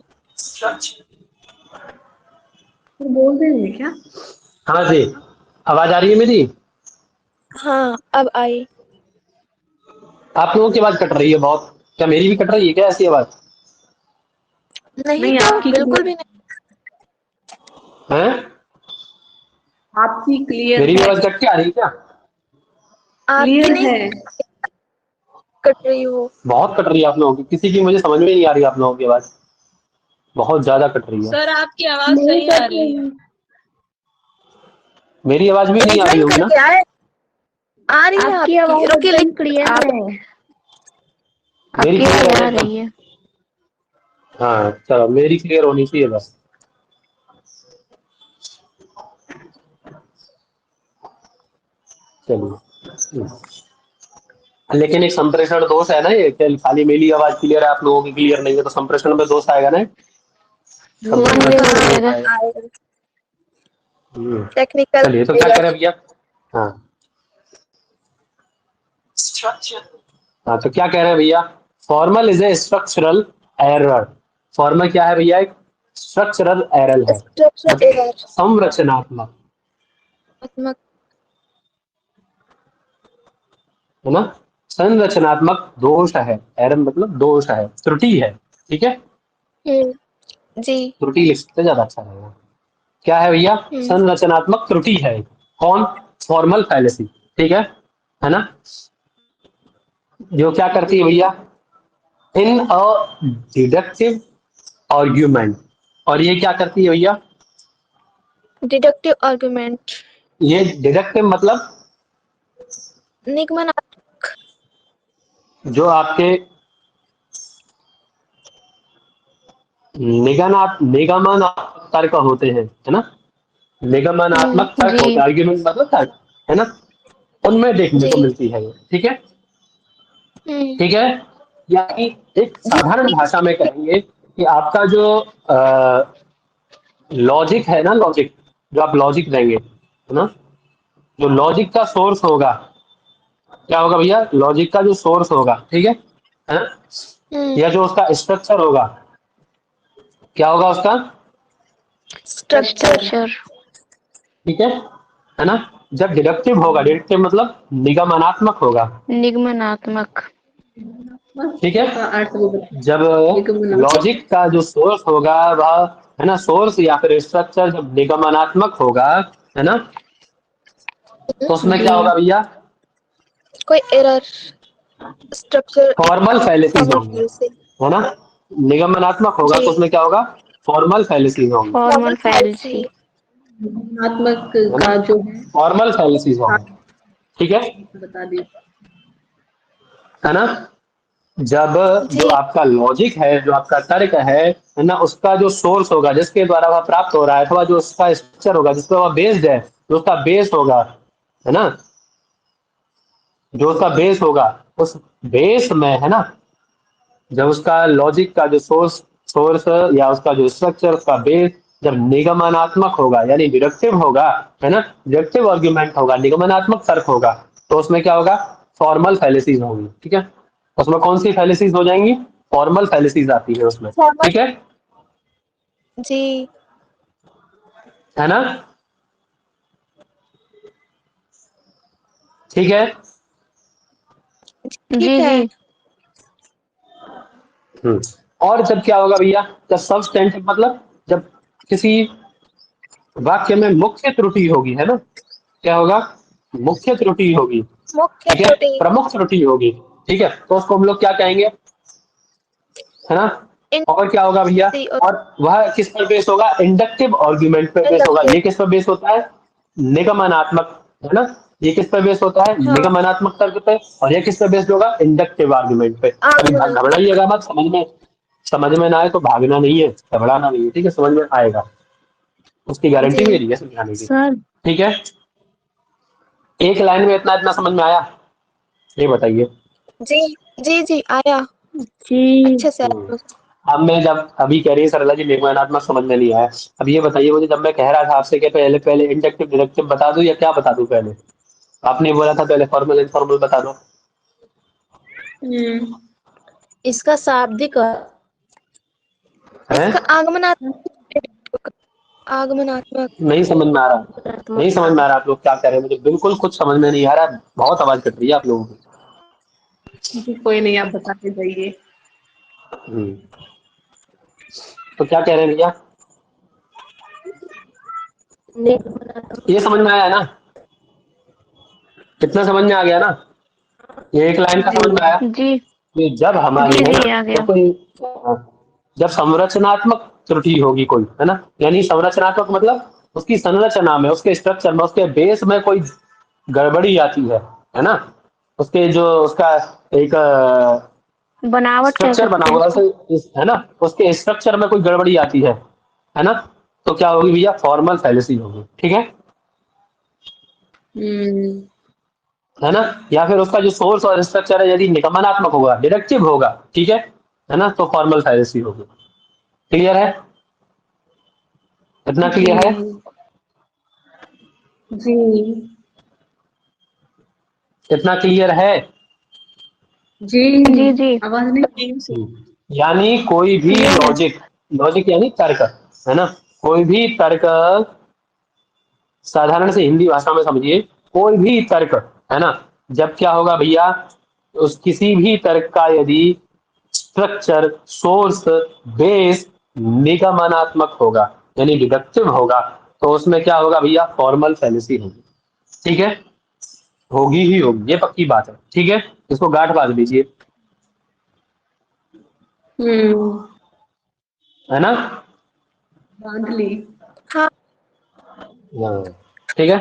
C: बोल रहे हैं क्या?
A: हाँ जी, आवाज आ रही है मेरी?
B: हाँ अब आई।
A: आप लोगों की आवाज कट रही है बहुत, क्या मेरी भी कट रही है क्या ऐसी आवाज?
B: नहीं
C: नहीं,
B: तो
C: आपकी
B: बिल्कुल भी नहीं।
A: हैं?
C: आपकी क्लियर
A: मेरी भी
C: है।
A: आवाज कट के आ रही है क्या?
B: आपकी
C: क्लियर
B: नहीं
C: है।
B: कट रही हो।
A: बहुत कट रही है आप लोगों की, किसी की मुझे समझ में नहीं आ रही आप लोगों की आवाज, बहुत ज्यादा कट रही है।
D: सर आपकी आवाज
C: नहीं
D: सही आ
C: कट
D: रही है।
C: रही।
A: मेरी आवाज भी नहीं आ रही
B: ज्वाइन
A: होगी ना?
B: करके आए। आ रही है
C: आपकी
B: आपकी,
C: आवाज
B: रुके
C: एकदम
B: लिख
C: क्लियर
B: आप।
C: है।
A: मेरी
C: आपकी
A: क्लियर
C: आवाज
A: है
C: आ
A: एकदम?
C: रही है।
A: हाँ चलो, मेरी क्लियर होनी चाहिए बस। चलिए, लेकिन एक संप्रेषण दोष है ना, ये क्या खाली मेरी आवाज क्लियर है आप लोगों की क्लियर नहीं है, तो संप्रेषण में दोष आएगा ना,
C: वन
A: संप्रेषण
C: वे
A: में
C: हो
A: दोष
C: जाएगा।
A: आएगा।
B: आएगा।
A: हम्म,
B: टेक्निकल
A: चलिए तो क्या करें भैया। हाँ हाँ, तो क्या कह रहे हैं भैया, formal is a structural error. Formal क्या है भैया, एक स्ट्रक्चरल एरर है,
B: स्ट्रक्चर
A: मतलब
B: एरर।
A: संरचनात्मक, है ना, संरचनात्मक दोष है, एरर मतलब दोष है, त्रुटि है, ठीक है,
B: जी।
A: त्रुटि लिखते ज्यादा अच्छा रहेगा। क्या है भैया, संरचनात्मक त्रुटि है, कौन, फॉर्मल फैलेसी, ठीक है ना, जो क्या करती है भैया, इन अ डिडक्टिव आर्ग्यूमेंट, और ये क्या करती है भैया,
B: डिडक्टिव आर्गुमेंट।
A: ये डिडक्टिव मतलब
B: निगमन।
A: जो आपके निगमनात्मक तर्क होते हैं, है ना, निगमनात्मक तर्क
C: जी।
A: होते हैं, आर्ग्यूमेंट मतलब तर्क, है ना, उनमें देखने
B: जी।
A: को मिलती है ये, ठीक है,
B: हम्म।
A: ठीक है। यानी एक
B: जी
A: साधारण भाषा में कहेंगे कि आपका जो लॉजिक है ना, लॉजिक, जो आप लॉजिक देंगे, है ना, जो लॉजिक का सोर्स होगा, क्या होगा भैया, लॉजिक का जो सोर्स होगा, ठीक है ना, या जो उसका स्ट्रक्चर होगा, क्या होगा उसका,
B: स्ट्रक्चर।
C: स्ट्रक्चर।
A: ठीक है ना, जब डिडक्टिव होगा, डिडक्टिव मतलब निगमनात्मक होगा,
C: निगमनात्मक।
A: ठीक है,
C: का अर्थ भी बता।
A: जब लॉजिक का जो सोर्स होगा वह, है ना, सोर्स या फिर स्ट्रक्चर जब निगमनात्मक होगा, है ना, तो उसमें
C: जी।
A: क्या होगा भैया,
B: कोई एरर। स्ट्रक्चर
A: फॉर्मल फैलेसीज होंगे,
B: फॉर्मल से।
A: है ना, निगमनात्मक होगा
B: जी।
A: तो उसमें क्या होगा, फॉर्मल फैलेसीज होंगे,
C: फॉर्मल
B: फॉर्मल
C: फैलेसी।
B: फैलेसी।
C: गुणात्मक
A: है ना,
C: का जो है
A: फॉर्मल फैलेसीज होंगे,
C: आप
A: ठीक है,
C: बता दीजिए।
A: है ना, जब जो
B: जी।
A: आपका लॉजिक है, जो आपका तर्क है ना, उसका जो सोर्स होगा जिसके द्वारा वह प्राप्त हो रहा है, अथवा जो उसका स्ट्रक्चर होगा जिस पर वह बेस्ड है, जो उसका बेस होगा, है ना, जो उसका बेस होगा, उस बेस में, है ना, जब उसका लॉजिक का जो सोर्स सोर्स या उसका जो स्ट्रक्चर, उसका बेस जब निगमनात्मक होगा यानी डिडक्टिव होगा, है ना, डिडक्टिव आर्ग्यूमेंट होगा, निगमनात्मक तर्क होगा, तो उसमें क्या होगा, फॉर्मल फैलेसीज होंगी, ठीक है, उसमें कौन सी फैलेसीज हो जाएंगी, फॉर्मल फैलेसीज आती है उसमें,
B: फॉर्मल।
A: ठीक है,
B: जी।
A: है ना? ठीक है।
B: ठीक है।
A: और जब क्या होगा भैया, जब सबस्टेंटिव मतलब जब किसी वाक्य में मुख्य त्रुटि होगी, है ना? क्या होगा? मुख्य त्रुटि होगी,
B: मुख्य
A: ठीक है,
B: त्रुटि।
A: प्रमुख त्रुटि होगी, ठीक है, तो उसको हम लोग क्या कहेंगे, है ना?
B: इन
A: और क्या होगा भैया,
B: सी और
A: और वह किस पर बेस होगा? इंडक्टिव आर्ग्यूमेंट पे बेस होगा।
B: इंडक्टिव।
A: ये किस पर बेस होता है? निगमनात्मक, है ना? ये किस पर बेस होता है?
B: हाँ,
A: निगमनात्मक तर्क पे। और ये किस पर बेस्ड होगा? इंडक्टिव आर्ग्यूमेंट पे। अभी
B: आगमनात्मक।
A: घबराइएगा मत, समझ में ना आए तो भागना नहीं है, घबराना नहीं है, ठीक है, समझ में आएगा, उसकी गारंटी
B: जी
A: मेरी है समझाने की,
C: सर
A: ठीक है। एक लाइन में इतना इतना समझ में आया, ये बताइए।
B: जी जी जी आया,
C: जी
B: अच्छे से आया मुझे।
A: अब मैं जब अभी कह रही है सरला जी निगमनात्मक समझ में नहीं आया, अब ये बताइए मुझे, जब मैं कह रहा था आपसे कि पहले पहले इंडक्टिव डिडक्टिव बता दूं या क्या बता दूं पहले? आपने बोला था पहले फॉर्मल इनफॉर्मल बता दो।
C: इसका शाब्दिक
A: हैं?
B: इसका आगमनात्मक, आगमनात्मक।
A: नहीं समझ में आ रहा, नहीं समझ में आ रहा आप लोग क्या कह रहे हैं, मुझे बिल्कुल कुछ समझ में नहीं आ रहा, बहुत आवाज कट रही है आप लोगों की।
C: जी कोई नहीं, आप बताते जाइए।
A: हम्म, तो क्या कह रहे हैं भैया? ये समझ में आया ना? कितना समझ में आ गया ना? ये एक लाइन का
C: जी
A: समझ में आया
B: जी
A: कि जब हमारी,
B: जी
A: है ना,
B: जी आ
A: जब
B: गया।
A: कोई जब संरचनात्मक त्रुटि होगी कोई, है ना, यानी संरचनात्मक मतलब उसकी संरचना में, उसके स्ट्रक्चर में, उसके बेस में कोई गड़बड़ी आती है ना, उसके जो उसका एक
B: बनावट कह
A: स्ट्रक्चर बना
B: सकते हैं
A: हुआ
B: इसको।
A: है, है ना, उसके स्ट्रक्चर में कोई गड़बड़ी आती है ना, तो क्या होगी भैया? फॉर्मल फैलेसी होगी, ठीक
C: हम्म
A: है ना? या फिर उसका जो सोर्स और स्ट्रक्चर है यदि निगमनात्मक होगा, डिडक्टिव होगा, ठीक है ना, तो फॉर्मल फैलेसी होगी। क्लियर है? इतना
C: जी
A: क्लियर है?
C: जी
A: इतना क्लियर है?
C: जी
B: जी जी
C: आवाज नहीं
A: यानी कोई भी
B: क्लियर है।
A: लॉजिक, लॉजिक यानी तर्क, है ना, कोई भी तर्क, साधारण से हिंदी भाषा में समझिए, कोई भी तर्क, है ना, जब क्या होगा भैया, उस किसी भी तर्क का यदि स्ट्रक्चर, सोर्स, बेस निगमनात्मक होगा, यानी डिडक्टिव होगा, तो उसमें क्या होगा भैया? फॉर्मल फैलेसी होगी, ठीक है, होगी ही होगी, ये पक्की बात है, ठीक है, इसको गांठ बांध लीजिए,
C: हम्म
A: है ना?
C: बांध ली।
B: हाँ
A: हाँ, ठीक है।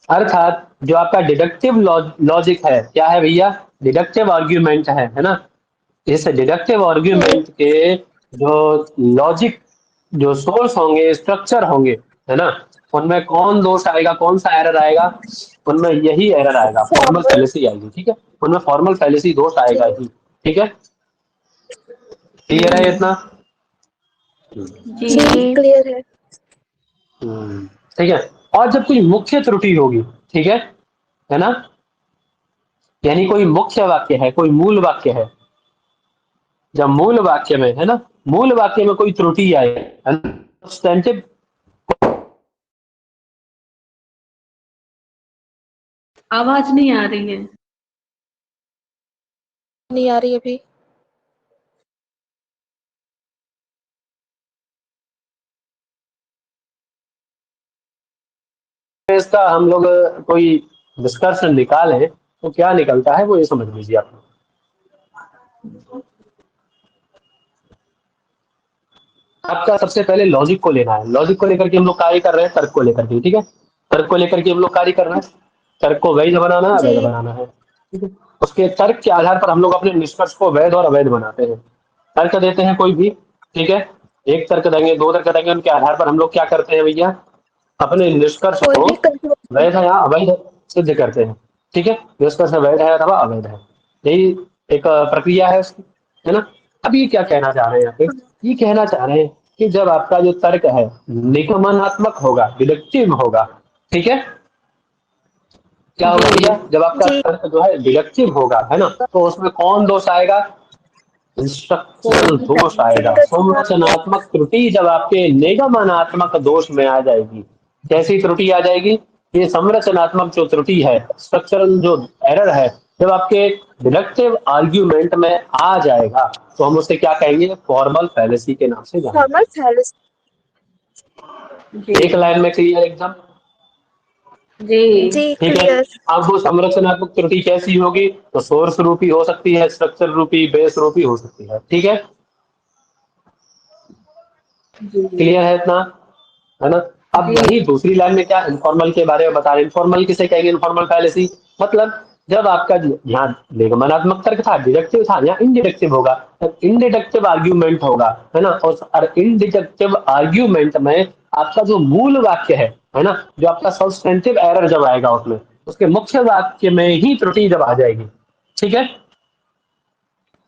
A: अर्थात जो आपका डिडक्टिव लॉजिक है, क्या है भैया? डिडक्टिव आर्ग्यूमेंट है ना? इस डिडक्टिव आर्ग्यूमेंट के जो लॉजिक, जो सोर्स होंगे, स्ट्रक्चर होंगे, है ना, उनमें कौन दोष आएगा, कौन सा एरर आएगा? उनमें यही एरर आएगा, फॉर्मल
B: फॉर्मल।
A: फैलेसी आएगी, ठीक है, उनमें फॉर्मल फैलेसी दोष आएगा
B: जी
A: ही, ठीक है, क्लियर है
C: हम्म
A: इतना?
C: जी
B: जी क्लियर है।
A: हम्म, ठीक है। और जब कोई मुख्य त्रुटि होगी, ठीक है ना, यानी कोई मुख्य वाक्य है, कोई मूल वाक्य है, जब मूल वाक्य में, है ना, मूल वाक्य में कोई त्रुटि आए, है ना, सब्स्टेंटिव,
C: आवाज नहीं आ रही है।
B: नहीं आ रही अभी।
A: इसका हम लोग कोई निष्कर्ष निकालें तो क्या निकलता है वो ये समझ लीजिए आप। आपका सबसे पहले लॉजिक को लेना है, लॉजिक को लेकर के हम लोग कार्य कर रहे हैं, तर्क को लेकर के, ठीक है, तर्क को लेकर के हम लोग कार्य कर रहे हैं, तर्क को वैध बनाना है,
B: जी
A: अवैध बनाना है, ठीक है, उसके तर्क के आधार पर हम लोग अपने निष्कर्ष को वैध और अवैध बनाते हैं। तर्क देते हैं कोई भी, ठीक है, एक तर्क देंगे, दो तर्क देंगे, उनके आधार पर हम लोग क्या करते हैं भैया? अपने निष्कर्ष
B: कोई
A: को
B: भी कंक्लूजन।
A: वैध या अवैध सिद्ध करते हैं, ठीक है, निष्कर्ष वैध है अथवा अवैध है, यही एक प्रक्रिया है उसकी, है ना? अब ये क्या कहना चाह रहे हैं यहाँ पे? ये कहना चाह रहे हैं कि जब आपका जो तर्क है निगमनात्मक होगा, डिडक्टिव होगा, ठीक है, क्या होगा
C: जी
A: भैया? जब आपका
B: जी
A: तर्क जो है डिडक्टिव होगा, है ना, तो उसमें कौन दोष आएगा? इंस्ट्रक्शनल दोष आएगा। संरचनात्मक त्रुटि जब आपके निगमनात्मक दोष में आ जाएगी, कैसी त्रुटि आ जाएगी? ये संरचनात्मक जो त्रुटि है, स्ट्रक्चरल जो एरर है, जब आपके डिडक्टिव आर्ग्यूमेंट में आ जाएगा तो हम उसे क्या कहेंगे? फॉर्मल फैलेसी के नाम से जानेंगे।
B: Formal fallacy.
A: एक लाइन में क्लियर एकदम?
C: जी
B: जी
A: ठीक है।
B: क्लियर।
A: अब वो संरचनात्मक त्रुटि कैसी होगी? तो सोर्स रूपी हो सकती है, स्ट्रक्चर रूपी, बेस रूपी हो सकती है। ठीक है,
C: जी
A: क्लियर है इतना? है ना? अब
C: जी
A: वही दूसरी लाइन में क्या इनफॉर्मल के बारे में बता रहे हैं। इनफॉर्मल किसे कहेंगे? इनफॉर्मल फैलेसी मतलब जब आपका यहाँ निगमनात्मक तर्क था, डिडक्टिव था, यहाँ इनडिडक्टिव होगा, तब इनडिडक्टिव आर्ग्यूमेंट होगा, है ना? और इनडिडक्टिव आर्ग्यूमेंट में आपका जो मूल वाक्य है ना, जो आपका सब्सटेंटिव एरर जब आएगा उसमें, उसके मुख्य वाक्य में ही त्रुटि जब आ जाएगी। ठीक है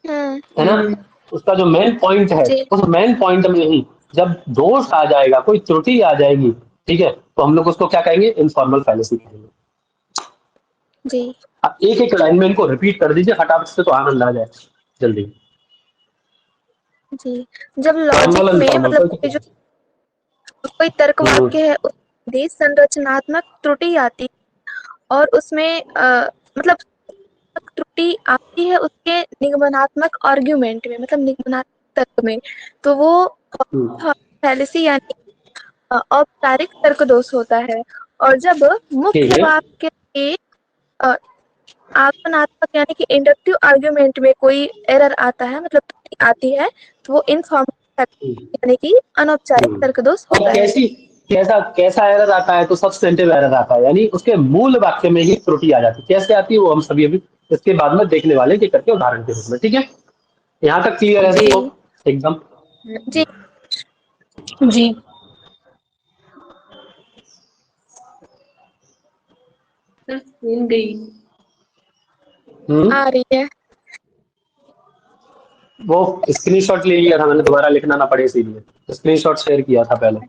A: है ना?
C: हम्म,
A: उसका जो मेन पॉइंट है,
B: जी
A: उस मेन पॉइंट में ही जब दोष आ जाएगा, कोई त्रुटि आ जाएगी, ठीक है, तो हम लोग उसको क्या कहेंगे? इनफॉर्मल फैलेसी कहेंगे।
B: जी
A: आप एक एक लाइन में इनको रिपीट कर दीजिए फटाफट से, तो आनंद आ जाए जल्दी।
B: जी। जब
A: फॉर्मल
B: लॉजिक में
A: इनफॉर्मल
B: मतलब
A: कोई
B: कोई तर्क
A: हम्म,
B: वाक्य है उसमें संरचनात्मक त्रुटि आती है और उसमें मतलब त्रुटि आती है उसके निगमनात्मक आर्ग्यूमेंट में, मतलब निगमनात्मक तर्क में, तो वो
A: हम्म,
B: फैलेसी यानी औपचारिक तर्क दोष होता है। और जब
A: ठीक
B: मुख्य
A: है।
B: वाक्य के अ, आगमनात्मक यानी कि इंडक्टिव आर्ग्यूमेंट में कोई एरर आता है, मतलब त्रुटि आती है, तो वो इनफॉर्मल
A: हम्म,
B: यानी कि अनौपचारिक तर्क दोष
A: और
B: होता है।
A: कैसा कैसा एरर आता है? तो सब्सटेंटिव एरर आता है, यानी उसके मूल वाक्य में ही त्रुटि आ जाती है। कैसे आती है वो हम सभी अभी इसके बाद में देखने वाले हैं, कि करके उदाहरण के रूप में। ठीक है, यहाँ तक क्लियर है
B: जी
A: सबको एकदम?
B: जी
C: जी सर भूल गई।
A: हम्म,
B: आ रही है।
A: वो स्क्रीनशॉट ले लिया था मैंने, दोबारा लिखना ना पड़े इसीलिए स्क्रीनशॉट शेयर किया था पहले।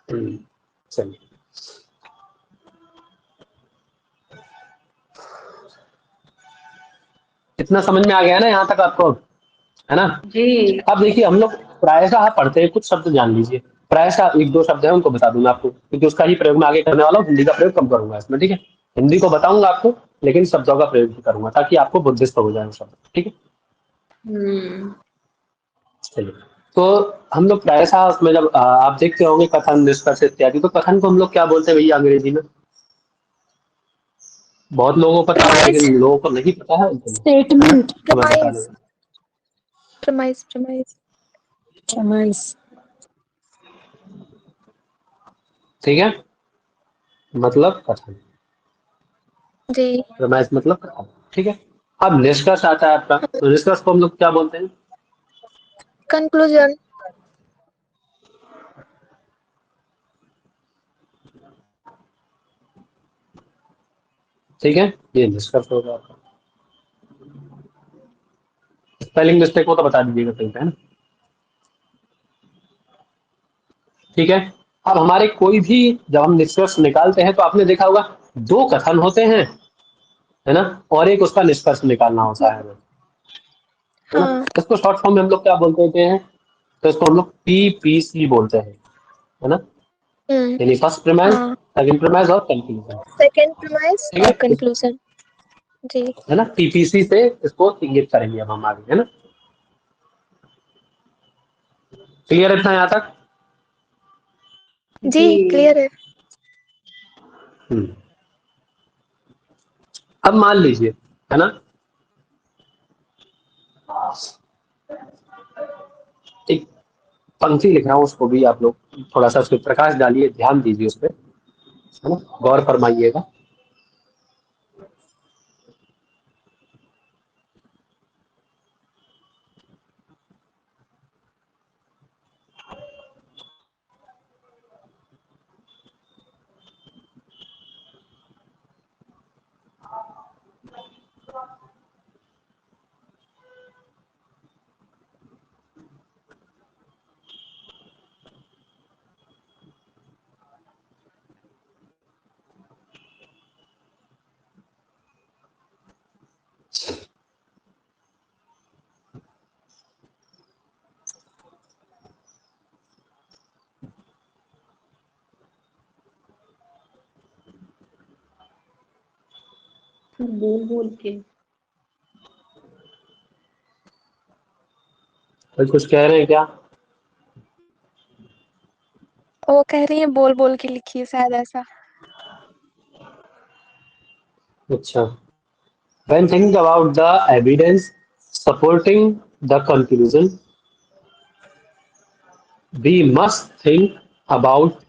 B: हम्म,
A: चलिए, इतना समझ में आ गया ना यहाँ तक आपको? है ना?
C: जी
A: अब देखिए, हम लोग प्रायशः पढ़ते हैं, कुछ शब्द जान लीजिए। प्रायशः एक दो शब्द है, उनको बता दूंगा आपको, क्योंकि उसका ही प्रयोग मैं आगे करने वाला हूँ। हिंदी का प्रयोग कम करूंगा इसमें। ठीक है, हिंदी को बताऊंगा आपको, लेकिन शब्दों का प्रयोग भी करूंगा, ताकि आपको बुद्धिस्त हो जाए वो शब्द। ठीक है,
C: हम्म
A: चलिए। तो हम लोग प्रायशः उसमें जब आप देखते होंगे कथन, निष्कर्ष इत्यादि, तो कथन को हम लोग क्या बोलते हैं भैया अंग्रेजी में? बहुत लोगों को पता है,
B: प्रमाइज
A: लेकिन लोगों को नहीं पता है, उनको है ना?
C: स्टेटमेंट
A: तो मैं बता
B: प्रमाइज
A: दूंगा।
B: प्रमाइज प्रमाइज
C: प्रमाइस
A: ठीक है, मतलब कथन,
B: जी
A: प्रमाइस मतलब कथन। ठीक है, अब निष्कर्ष आता है आपका, तो निष्कर्ष को हम लोग क्या बोलते हैं?
B: कंक्लूजन।
A: ठीक है, ये निष्कर्ष होगा आपका। स्पेलिंग मिस्टेक हो तो बता दीजिएगा कहीं पे, है ना? ठीक है, अब हमारे कोई भी जब हम निष्कर्ष निकालते हैं, तो आपने देखा होगा दो कथन होते हैं, है ना, और एक उसका निष्कर्ष निकालना होता है ना?
B: हाँ।
A: इसको शॉर्ट फॉर्म में हम लोग क्या बोलते होते हैं? तो इसको हम लोग पीपीसी बोलते हैं, है ना?
B: हम्म।
A: यानी फर्स्ट प्रीमाइज,
B: हाँ,
A: सेकंड प्रीमाइज और कंक्लूजन।
B: सेकेंड प्रमाइज
A: ठीक
B: और
A: है,
B: कंक्लूजन। जी
A: है ना? पीपीसी से इसको इंगित करेंगे अब हम आगे, है ना? क्लियर है इतना यहाँ तक?
B: जी
C: जी
B: क्लियर है।
A: हम्म। अब मान लीजिए, है ना, एक पंक्ति लिख रहा हूँ, उसको भी आप लोग थोड़ा सा उस पर प्रकाश डालिए, ध्यान दीजिए उस पर, है ना, गौर फरमाइएगा।
C: बोल बोल के।
A: कोई कुछ कह रहे हैं क्या?
B: वो कह रही है बोल बोल के लिखिए, शायद ऐसा।
A: अच्छा, when thinking about the evidence supporting the conclusion, we must think about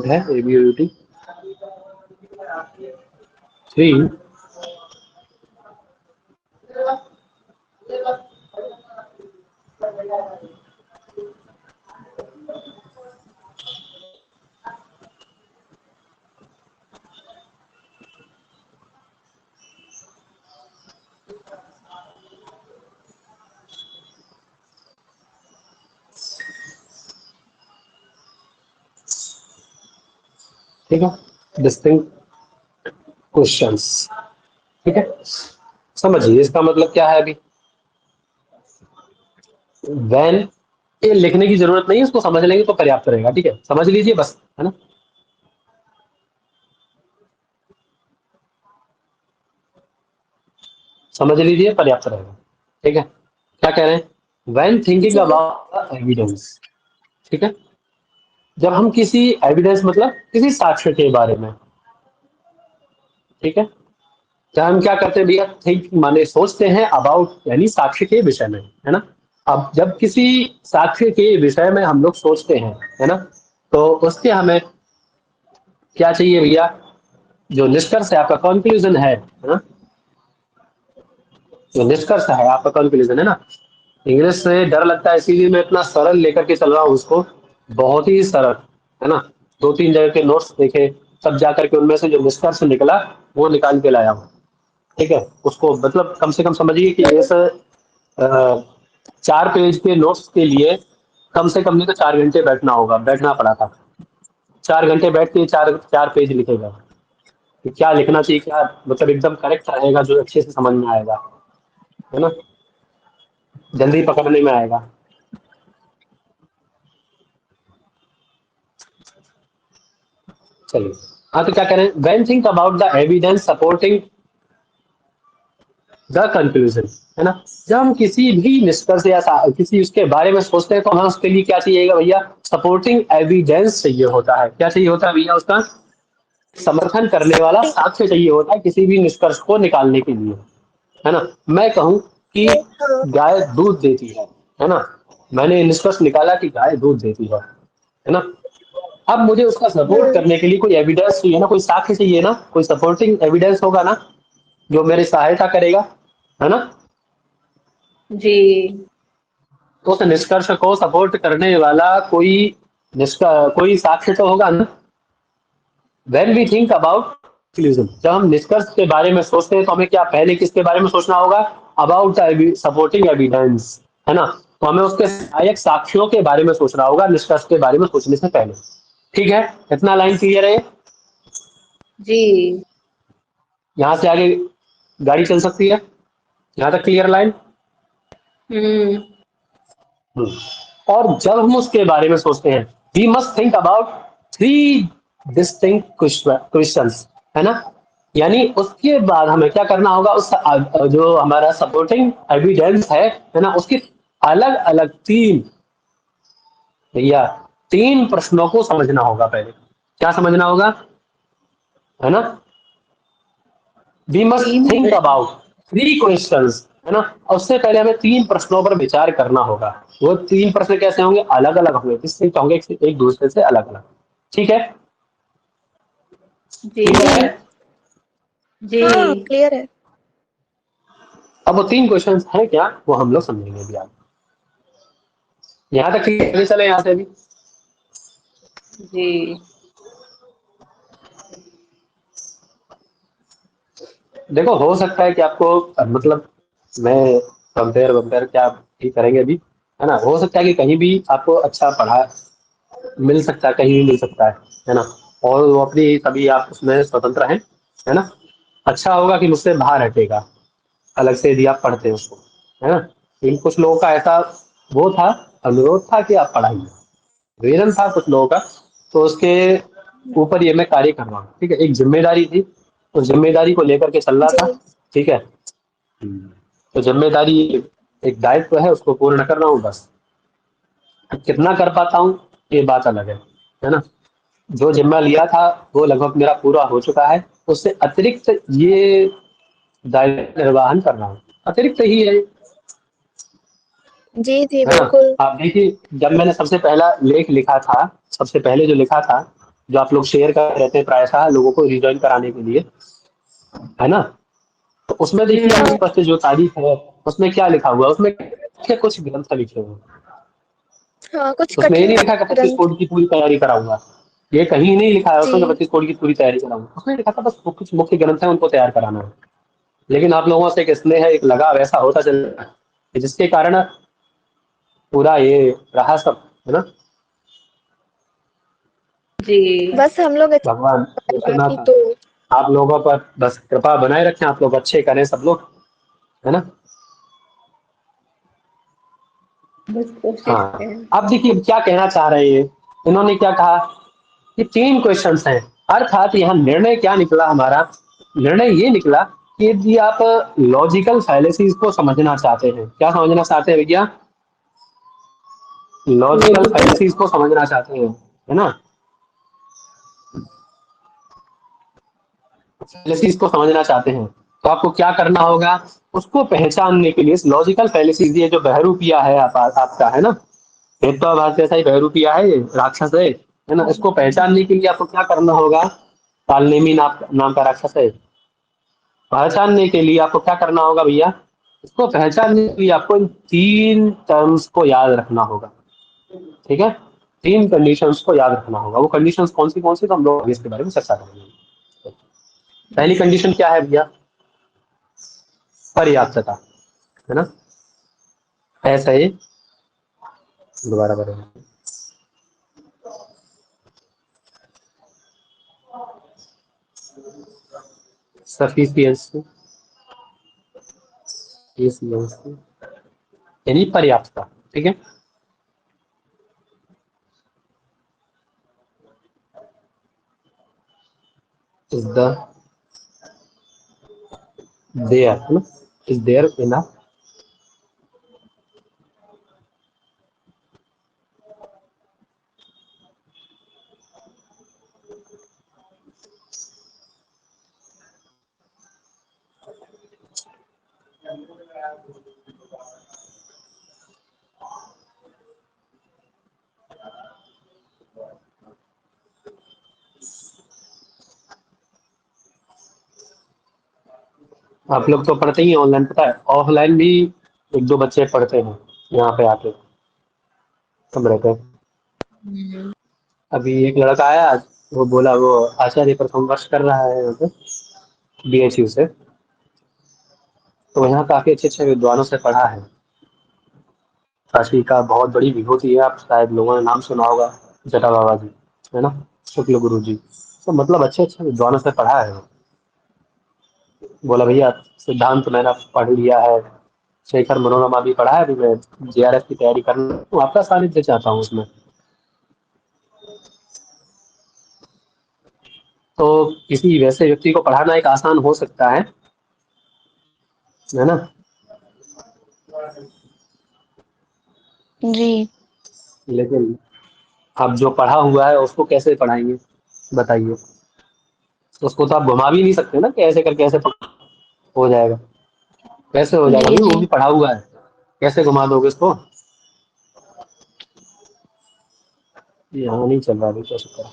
A: है ability three, ठीक है, डिस्टिंक्ट क्वेश्चंस। ठीक है, समझिए इसका मतलब क्या है अभी। when, ये लिखने की जरूरत नहीं है, इसको समझ लेंगे तो पर्याप्त रहेगा। ठीक है, समझ लीजिए बस, है ना। समझ लीजिए, पर्याप्त रहेगा। ठीक है, क्या कह रहे हैं? when thinking
B: ji.
A: about evidence, ठीक है, जब हम किसी एविडेंस मतलब किसी साक्ष्य के बारे में, ठीक है, जब हम क्या करते हैं भैया, थिंक माने सोचते हैं, अबाउट यानी साक्ष्य के विषय में, है ना। अब जब किसी साक्ष्य के विषय में हम लोग सोचते हैं, है ना, तो उसके हमें क्या चाहिए भैया, जो निष्कर्ष है आपका कंक्लूजन है ना, जो निष्कर्ष है आपका कंक्लूजन है ना। इंग्लिश से डर लगता है, इसीलिए मैं इतना सरल लेकर के चल रहा हूँ उसको, बहुत ही सरल, है ना। दो तीन जगह के नोट्स देखे, तब जाकर के उनमें से जो निष्कर्ष निकला वो निकाल के लाया हूँ। ठीक है, उसको मतलब कम से कम समझिए कि इस 4 पेज के नोट्स के लिए कम से कम नहीं तो 4 घंटे बैठना पड़ा था। 4 घंटे बैठ के चार चार पेज लिखेगा कि क्या लिखना चाहिए, क्या मतलब एकदम करेक्ट रहेगा, जो अच्छे से समझ में आएगा, है ना, जल्दी पकड़ने में आएगा। चलिए, हाँ तो क्या कह रहे हैं, when think about the evidence supporting the conclusion, है ना। जब हम किसी भी निष्कर्ष या किसी उसके बारे में सोचते हैं तो हमें उसके लिए क्या चाहिएगा भैया, सपोर्टिंग एविडेंस चाहिए होता है। क्या चाहिए होता है भैया, उसका समर्थन करने वाला साक्ष्य चाहिए होता है किसी भी निष्कर्ष को निकालने के लिए, है ना। मैं कहूं कि
B: हाँ।
A: गाय दूध देती है ना, मैंने निष्कर्ष निकाला कि गाय दूध देती है ना। अब मुझे उसका सपोर्ट
B: हम्म।
A: करने के लिए कोई एविडेंस चाहिए ना, कोई साक्ष्य चाहिए ना, कोई सपोर्टिंग एविडेंस होगा ना जो मेरी सहायता करेगा, है ना।
C: जी।
A: तो उस निष्कर्ष को सपोर्ट करने वाला कोई साक्ष्य तो होगा ना। When we think about conclusion, जब हम निष्कर्ष के बारे में सोचते हैं तो हमें क्या पहले किसके बारे में सोचना होगा, अबाउट सपोर्टिंग एविडेंस, है ना। तो हमें उसके सहायक साक्ष्यों के बारे में सोचना होगा निष्कर्ष के बारे में सोचने से पहले। ठीक है, इतना लाइन क्लियर है?
C: जी।
A: यहाँ से आगे गाड़ी चल सकती है, यहाँ तक क्लियर लाइन।
C: हम्म।
A: और जब हम उसके बारे में सोचते हैं, we must think about 3 distinct questions, है ना। यानी उसके बाद हमें क्या करना होगा, उस जो हमारा सपोर्टिंग एविडेंस है ना, उसकी अलग अलग भैया 3 प्रश्नों को समझना होगा पहले। क्या समझना होगा, है ना, वी मस्ट
C: तीन
A: थिंक
C: प्रश्न।
A: अबाउट 3 क्वेश्चंस, है ना। और उससे पहले हमें 3 प्रश्नों पर विचार करना होगा। वो 3 प्रश्न कैसे होंगे, अलग अलग होंगे, डिस्टिंक्ट होंगे, एक दूसरे से अलग अलग। ठीक है,
C: जी।
A: क्लियर है?
C: जी।
B: हाँ, क्लियर है।
A: अब वो 3 क्वेश्चंस हैं क्या, वो हम लोग समझेंगे अभी आगे। यहाँ तक क्लियर चले, यहाँ से अभी।
C: जी।
A: देखो, हो सकता है कि आपको मतलब मैं कंपेयर वंपेयर क्या ही करेंगे अभी, है ना। हो सकता है कि कहीं भी आपको अच्छा पढ़ा मिल सकता है, कहीं भी मिल सकता है ना। और वो अपनी तभी आप उसमें स्वतंत्र हैं, है ना। अच्छा होगा कि मुझसे बाहर हटेगा अलग से यदि आप पढ़ते हैं उसको, है ना। लेकिन कुछ लोगों का ऐसा वो था, अनुरोध था कि आप पढ़ाइए, रीजन था कुछ लोगों का, तो उसके ऊपर ये मैं कार्य कर रहा हूँ, ठीक है। एक जिम्मेदारी थी, उस जिम्मेदारी को लेकर के चल रहा था,
B: जी
A: ठीक है। तो जिम्मेदारी एक दायित्व है, उसको पूर्ण कर रहा हूँ बस। कितना कर पाता हूँ ये बात अलग है ना। जो जिम्मा लिया था वो लगभग मेरा पूरा हो चुका है, उससे अतिरिक्त ये दायित्व निर्वहन कर रहा हूँ, अतिरिक्त ही
B: जी जी
A: है ना।
B: बिल्कुल।
A: आप देखिए, जब मैंने सबसे पहला लेख लिखा था, सबसे पहले जो लिखा था, जो आप लोग शेयर कर रहे थे प्रायशः लोगों को रिजॉइन कराने के लिए, है ना। तो उसमें देखिए आप
B: हाँ
A: स्पष्ट जो तारीख है उसमें क्या लिखा हुआ है, उसमें कुछ ग्रंथ लिखे हुए हैं।
B: हाँ, कुछ
A: उसमें ये
B: कठिन
A: नहीं लिखा कि 25
B: ग्रंथ।
A: कोड की पूरी तैयारी कराऊंगा, ये कहीं नहीं लिखा है उसमें कि
B: जी
A: 25 कोड की पूरी तैयारी कराऊंगा। उसमें लिखा था बस कुछ मुख्य ग्रंथ है उनको तैयार कराना है। लेकिन आप लोगों से एक स्नेह है, एक लगाव ऐसा होता चल रहा है कि जिसके कारण पूरा ये रहा सब, है ना।
C: जी
B: बस हम लोग अच्छे
A: भगवान
B: हैं, बाकी
A: विश्वनाथ
B: तो
A: आप लोगों पर बस कृपा बनाए रखें, आप लोग अच्छे करें सब लोग, है ना।
C: बस कोशिश
A: हाँ,
C: है।
A: आप देखिए क्या कहना चाह रहे हैं। इन्होंने क्या कहा कि 3 क्वेश्चंस हैं, अर्थात यहाँ निर्णय क्या निकला हमारा। निर्णय ये निकला कि यदि आप लॉजिकल फैलेसीज को समझना चाहते हैं, क्या समझना चाहते हैं भैया, लॉजिकल
C: लॉजिकल
A: फैलेसीज को समझना चाहते हैं, है ना। फैलेसीज को समझना चाहते हैं तो आपको क्या करना होगा, उसको पहचानने के लिए लॉजिकल फैलेसीज, ये जो बहरूपिया है आपका, है ना, भेदभाव जैसा ही बहरूपिया है, ये राक्षस है ना। इसको पहचानने के लिए आपको क्या करना होगा, कालनेमी नाम का राक्षस है, पहचानने के लिए आपको क्या करना होगा भैया, इसको पहचानने के लिए आपको इन 3 टर्म्स को याद रखना होगा, ठीक है। 3 कंडीशंस को याद रखना होगा। वो कंडीशंस कौन सी तो हम लोग इसके बारे में चर्चा करेंगे। पहली कंडीशन क्या है भैया, पर्याप्तता, है ना। ऐसा ही दोबारा करेंगे, सफिशियंसी, यानी पर्याप्तता, ठीक है। इज द देयर, है ना, इज देयर इनफ आप लोग तो पढ़ते ही ऑनलाइन, पता है ऑफलाइन भी 1-2 बच्चे पढ़ते हैं यहाँ पे आके कमरे पे। अभी एक लड़का आया, वो बोला वो आचार्य प्रथम वर्ष कर रहा है यहाँ पे BHU से, तो यहाँ काफी अच्छे अच्छे विद्वानों से पढ़ा है। काशी का बहुत बड़ी विभूति है, आप शायद लोगों ने नाम सुना होगा, जटा बाबा जी, है ना, शुक्ल गुरु जी। तो मतलब अच्छे अच्छे विद्वानों से पढ़ा है वो। बोला भैया सिद्धांत मैंने पढ़ लिया है, शेखर मनोरमा भी पढ़ा है, अभी मैं JRF की तैयारी करना हूँ, आपका सानिध्य चाहता हूँ उसमें। तो किसी वैसे व्यक्ति को पढ़ाना एक आसान हो सकता है ना।
B: जी
A: लेकिन अब जो पढ़ा हुआ है उसको कैसे पढ़ाएंगे बताइए। उसको तो आप घुमा भी नहीं सकते ना कि ऐसे करके ऐसे हो जाएगा, कैसे हो जाएगा
B: जी
A: भाई, वो
B: जी
A: भी पढ़ा हुआ है, कैसे घुमा दोगे उसको। यहाँ नहीं चल रहा अभी, कैसे करें।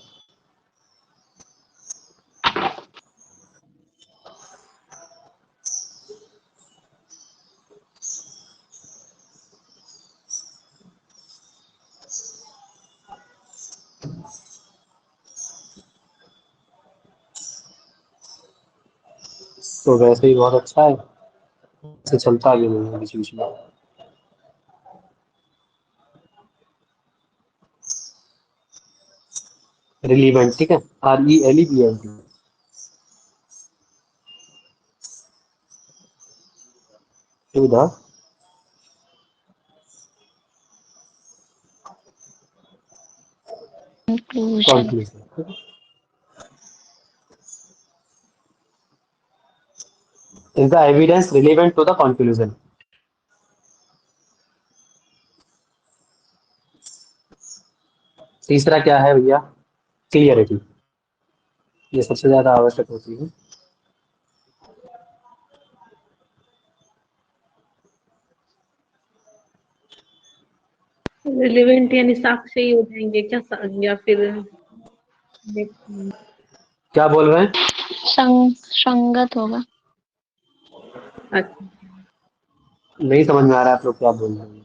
A: तो वैसे ही बहुत अच्छा है, से चलता भी नहीं है बीच बीच में। रिलीवेंट, ठीक है, RELEVENT, to the
B: conclusion.
A: Conclusion. Is the evidence relevant to the conclusion. तीसरा क्या है भैया? क्लियरिटी। ये सबसे ज्यादा आवश्यक होती है।
C: रिलेवेंट यानी साक्ष्य ही हो जाएंगे क्या, या फिर
A: क्या बोल रहे हैं?
B: संगत होगा।
C: अच्छा,
A: नहीं समझ में आ रहा है आप लोग क्या बोल रहे हैं।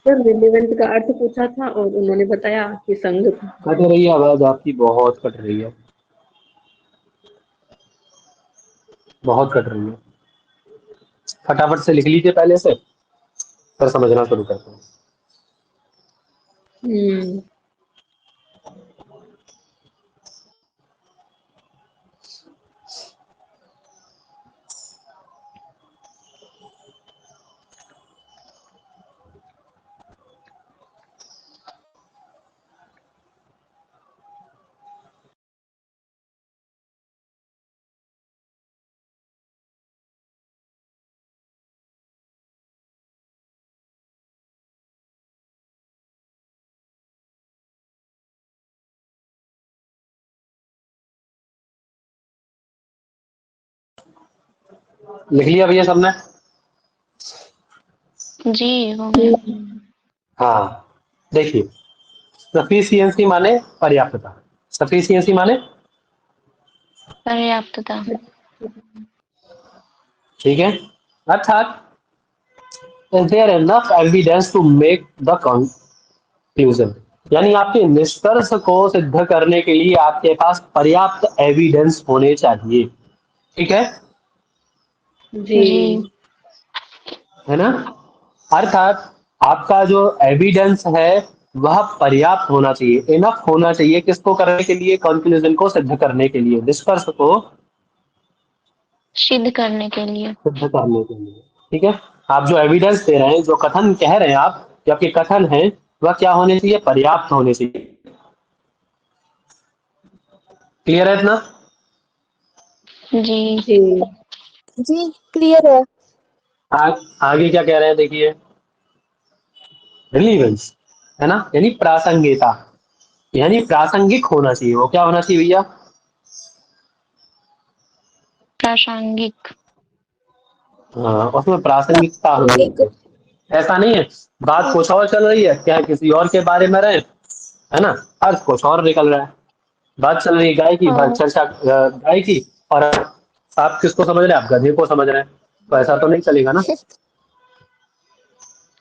C: सर रिलेवेंट का अर्थ पूछा था और उन्होंने बताया कि संगत।
A: कट रही है आवाज आपकी, बहुत कट रही है, बहुत कट रही है। फटाफट से लिख लीजिए पहले से, फिर समझना शुरू करते हैं।
C: हम्म।
A: लिख लिया भैया सबने?
B: जी हो गया।
A: हाँ, देखिए, सफिशियंसी माने पर्याप्तता। सफिशियंसी माने
B: पर्याप्तता।
A: ठीक है, अर्थात is there enough evidence to make the conclusion, यानी आपके निष्कर्ष को सिद्ध करने के लिए आपके पास पर्याप्त एविडेंस होने चाहिए। ठीक है,
C: जी
B: जी
A: है ना? अर्थात आपका जो एविडेंस है वह पर्याप्त होना चाहिए, इनफ होना चाहिए। किसको करने के लिए? कंक्लूजन को सिद्ध करने के लिए, निष्कर्ष को
B: सिद्ध करने के लिए।
A: सिद्ध करने के लिए। ठीक है, आप जो एविडेंस दे रहे हैं, जो कथन कह रहे हैं आप, जो आपके कथन है, वह क्या होने चाहिए? पर्याप्त होने चाहिए। क्लियर है इतना?
B: जी
C: जी
B: जी क्लियर है।
A: आगे क्या कह रहे हैं देखिए, रिलीवेंस, है ना, यानी प्रासंगिकता, यानी प्रासंगिक होना चाहिए। वो क्या होना चाहिए भैया?
B: प्रासंगिक।
A: हाँ, उसमें प्रासंगिकता होनी
B: एक
A: चाहिए। ऐसा नहीं है बात कुछ और चल रही है, क्या किसी और के बारे में रहे, है ना, अर्थ कुछ और निकल रहा है। बात चल रही है गाय की,
B: हाँ
A: चर्चा गाय की, और आप किसको समझ रहे हैं? आप गधे को समझ रहे हैं, तो ऐसा तो नहीं चलेगा ना। तो